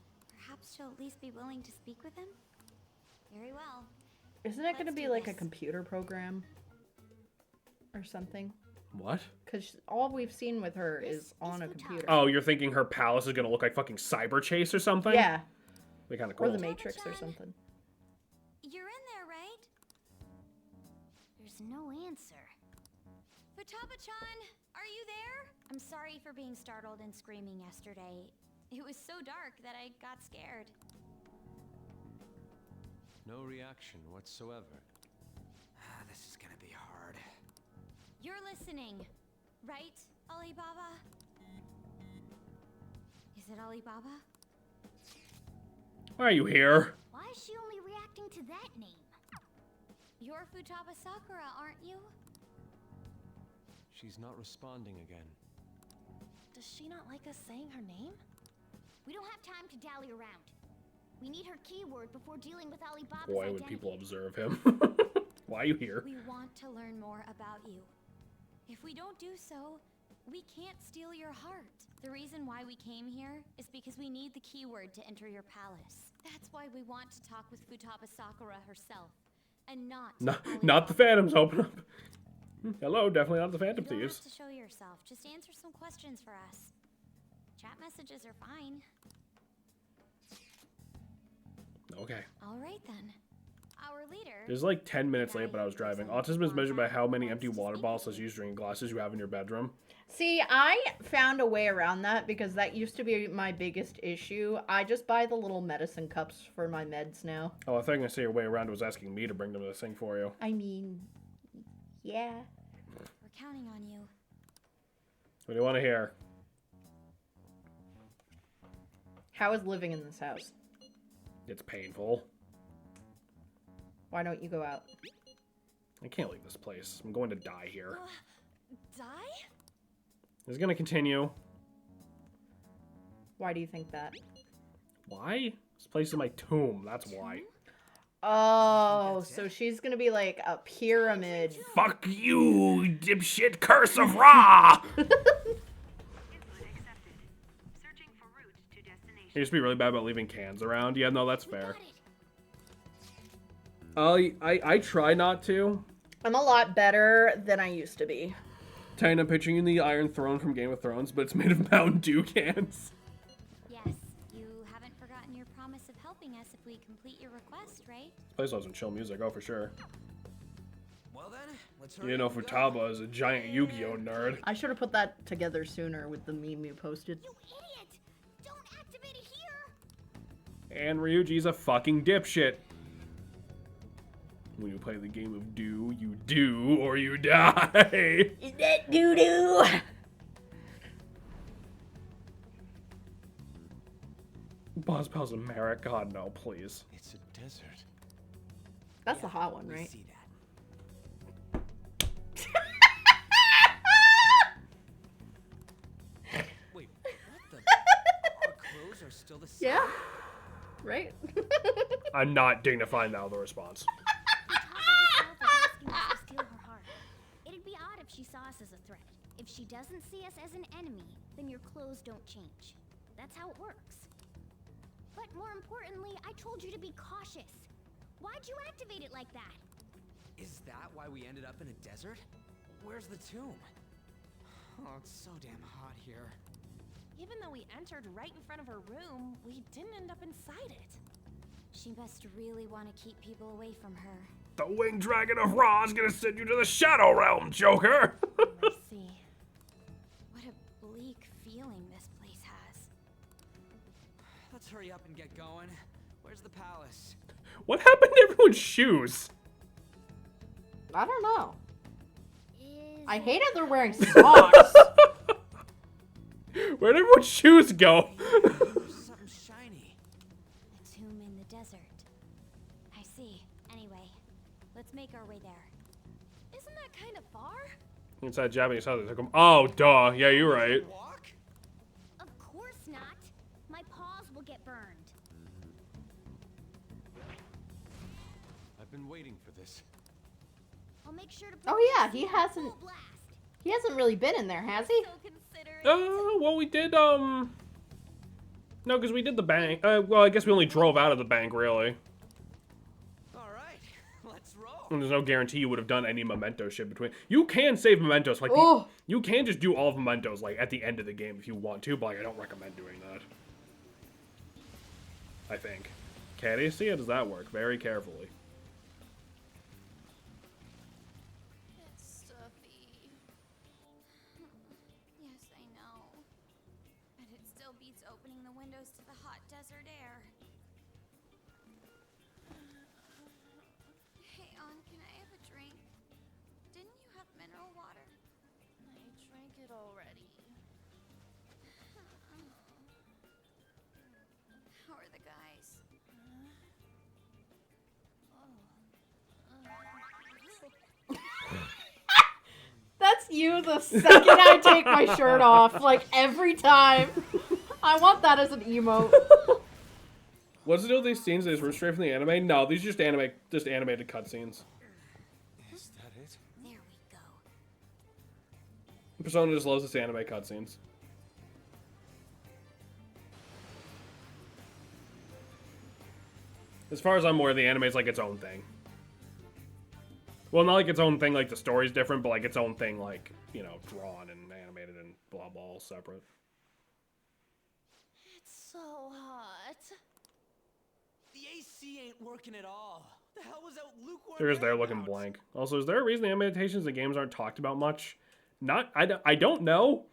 Perhaps she'll at least be willing to speak with him? Very well. Isn't that going to Let's be do like a this. computer program? Or something? What? Because all we've seen with her is on a computer. Oh, you're thinking her palace is gonna look like fucking Cyber Chase or something? Yeah. Be kind of Or cool. the Matrix or something. You're in there, right? there's no answer. Futaba-chan, are you there? I'm sorry for being startled and screaming yesterday. It was so dark that I got scared. No reaction whatsoever. This is gonna be hard. You're listening, right, Alibaba? Is it Alibaba? Why are you here? Why is she only reacting to that name? You're Futaba Sakura, aren't you? She's not responding again. Does she not like us saying her name? We don't have time to dally around. We need her keyword before dealing with Alibaba's Boy, identity. would people observe him. Why are you here? We want to learn more about you. If we don't do so, we can't steal your heart. The reason why we came here is because we need the keyword to enter your palace. That's why we want to talk with Futaba Sakura herself, and not Not the Phantoms, open up. Hello, definitely not the Phantom You don't Thieves. have to show yourself. Just answer some questions for us. Chat messages are fine. Okay. All right then. Our leader. It was like 10 minutes late, but I was driving. Autism is measured by how many empty water bottles as used drinking glasses you have in your bedroom. See, I found a way around that because that used to be my biggest issue. I just buy the little medicine cups for my meds now. Oh, I think I see your way around was asking me to bring them to this thing for you. I mean, yeah. We're counting on you. What do you want to hear? How is living in this house? It's painful. Why don't you go out? I can't leave this place. I'm going to die here. Die? It's gonna continue. Why do you think that? Why? This place is my tomb. That's why. Oh, so she's gonna be like a pyramid. Fuck you, dipshit curse of Ra! I used to be really bad about leaving cans around. Yeah, no, that's fair. I try not to. I'm a lot better than I used to be. Titan, I'm picturing you in the Iron Throne from Game of Thrones, but it's made of Mountain Dew cans. Yes, you haven't forgotten your promise of helping us if we complete your request, right? This place loves some chill music, oh for sure. Well then, let's You know Futaba is a giant Yu-Gi-Oh nerd. I should have put that together sooner with the meme you posted. You idiot! Don't activate it here! And Ryuji's a fucking dipshit. When you play the game of do, you do or you die. Is that doo-doo? Boss Pals of Merrick, God no, please. It's a desert. That's the hot one, right? See that. Wait, what the? Our clothes are still the same. Yeah. Right? I'm not dignifying now the response. It'd be odd if she saw us as a threat. If she doesn't see us as an enemy, then your clothes don't change. That's how it works. But more importantly, I told you to be cautious. Why'd you activate it like that? Is that why we ended up in a desert? Where's the tomb? Oh, it's so damn hot here. Even though we entered right in front of her room, we didn't end up inside it. She must really want to keep people away from her. The winged dragon of Ra is gonna send you to the Shadow Realm, Joker! I see. What a bleak feeling this place has. Let's hurry up and get going. Where's the palace? What happened to everyone's shoes? I don't know. Is I hate it they're wearing socks. Where'd everyone's shoes go? There's something shiny. A tomb in the desert. I see. Anyway, let's make our way there. Isn't that kind of far? Inside Japanese house, they took them. Oh, duh. Yeah, you're right. Walk? Of course not. My paws will get burned. I've been waiting for this. I'll make sure to put Oh yeah, the he AC on hasn't full blast. he hasn't really been in there, has he? So considerate. Well, we did, no, because we did the bank. Well, I guess we only drove out of the bank, really. All right, let's roll. And there's no guarantee you would have done any memento shit between. You can save mementos, like, Oh. you can just do all of mementos, like, at the end of the game if you want to, but, like, I don't recommend doing that. I think. Can you see it? Does that work? Very carefully. It's stuffy. Yes, I know. But it still beats opening the windows to the hot desert air. Hey, Ann, can I have a drink? Didn't you have mineral water? I drank it already. How are the guys? That's you the second I take my shirt off, like every time. I want that as an emote. What's the deal with these scenes? They just were straight from the anime? No, these are just animated cutscenes. Is that it? There we go. Persona just loves its anime cutscenes. As far as I'm aware, the anime is like its own thing. Well, not like its own thing, like the story's different, but like its own thing, like, you know, drawn and animated and blah blah, all separate. It's so hot. The AC ain't working at all. The hell was that lukewarm? They're just there air looking about? blank. Also, is there a reason the annotations in games aren't talked about much? I don't know.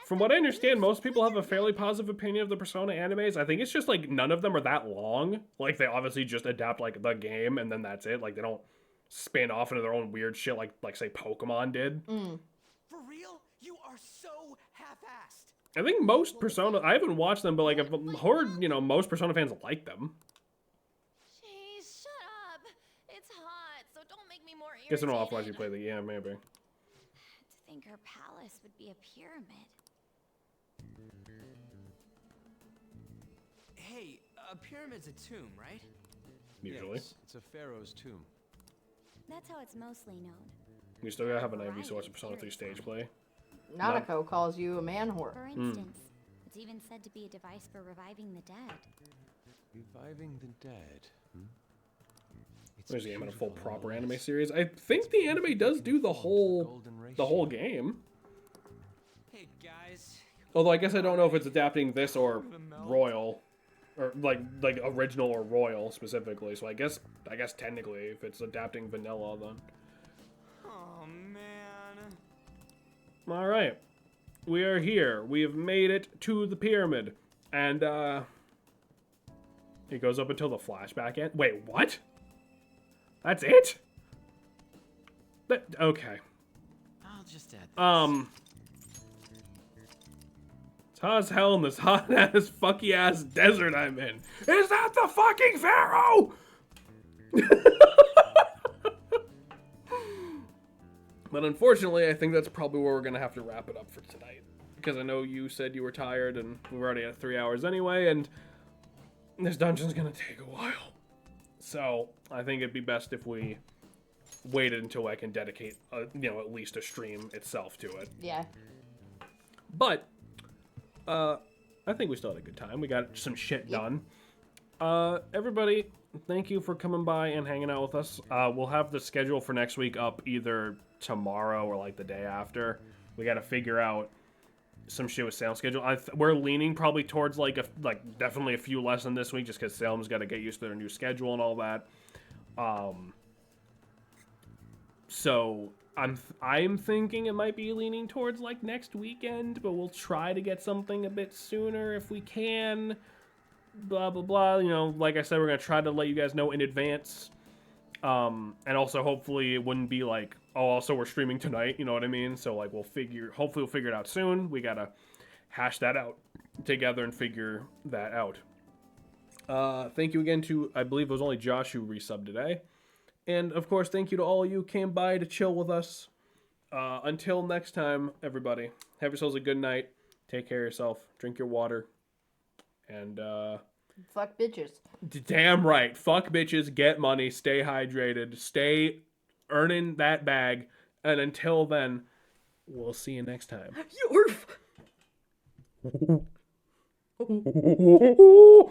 From what I understand, most people have a fairly positive opinion of the Persona animes. I think it's just, like, none of them are that long. Like, they obviously just adapt, like, the game, and then that's it. Like, they don't spin off into their own weird shit like say, Pokemon did. For real? You are so half-assed. I think most Persona... I haven't watched them, but, like, I've heard, you know, most Persona fans like them. Jeez, shut up. It's hot, so don't make me more irritated. Guess I don't know if I play the... Yeah, maybe. To think her palace would be a pyramid. Hey, a pyramid's a tomb, right? Usually. Yes, it's a pharaoh's tomb. That's how it's mostly known. We still gotta have an IV so watch Persona 3 stage play. Nanako calls you a man whore. For instance, it's even said to be a device for reviving the dead. Reviving the dead. There's the game in a full proper anime series. I think the anime does do the whole game. Hey guys. Although I guess I don't know if it's adapting this or Royal, or like original or Royal specifically. So I guess technically if it's adapting vanilla, then. Oh man. All right, we are here. We have made it to the pyramid, and it goes up until the flashback end. Wait, what? That's it? Okay. I'll just add It's hot as hell in this hot ass fucky ass desert I'm in. Is that the fucking Pharaoh? But unfortunately, I think that's probably where we're gonna have to wrap it up for tonight. Because I know you said you were tired, and we're already at 3 hours anyway, and this dungeon's gonna take a while. So I think it'd be best if we waited until I can dedicate, at least a stream itself to it. Yeah. But I think we still had a good time. We got some shit done. Everybody, thank you for coming by and hanging out with us. We'll have the schedule for next week up either tomorrow or like the day after. We got to figure out some shit with Salem's schedule. We're leaning probably towards definitely a few less than this week, just because Salem's got to get used to their new schedule and all that. So I'm thinking it might be leaning towards like next weekend, but we'll try to get something a bit sooner if we can. Blah blah blah. Like I said, we're gonna try to let you guys know in advance. And also hopefully it wouldn't be like, oh, also we're streaming tonight, you know what I mean? So like hopefully we'll figure it out soon. We gotta hash that out together and figure that out. Thank you again to, I believe it was only Josh who resubbed today. And of course, thank you to all of you who came by to chill with us. Until next time, everybody, have yourselves a good night. Take care of yourself. Drink your water. And, fuck bitches. Damn right. Fuck bitches, get money, stay hydrated, stay earning that bag. And until then, we'll see you next time. You're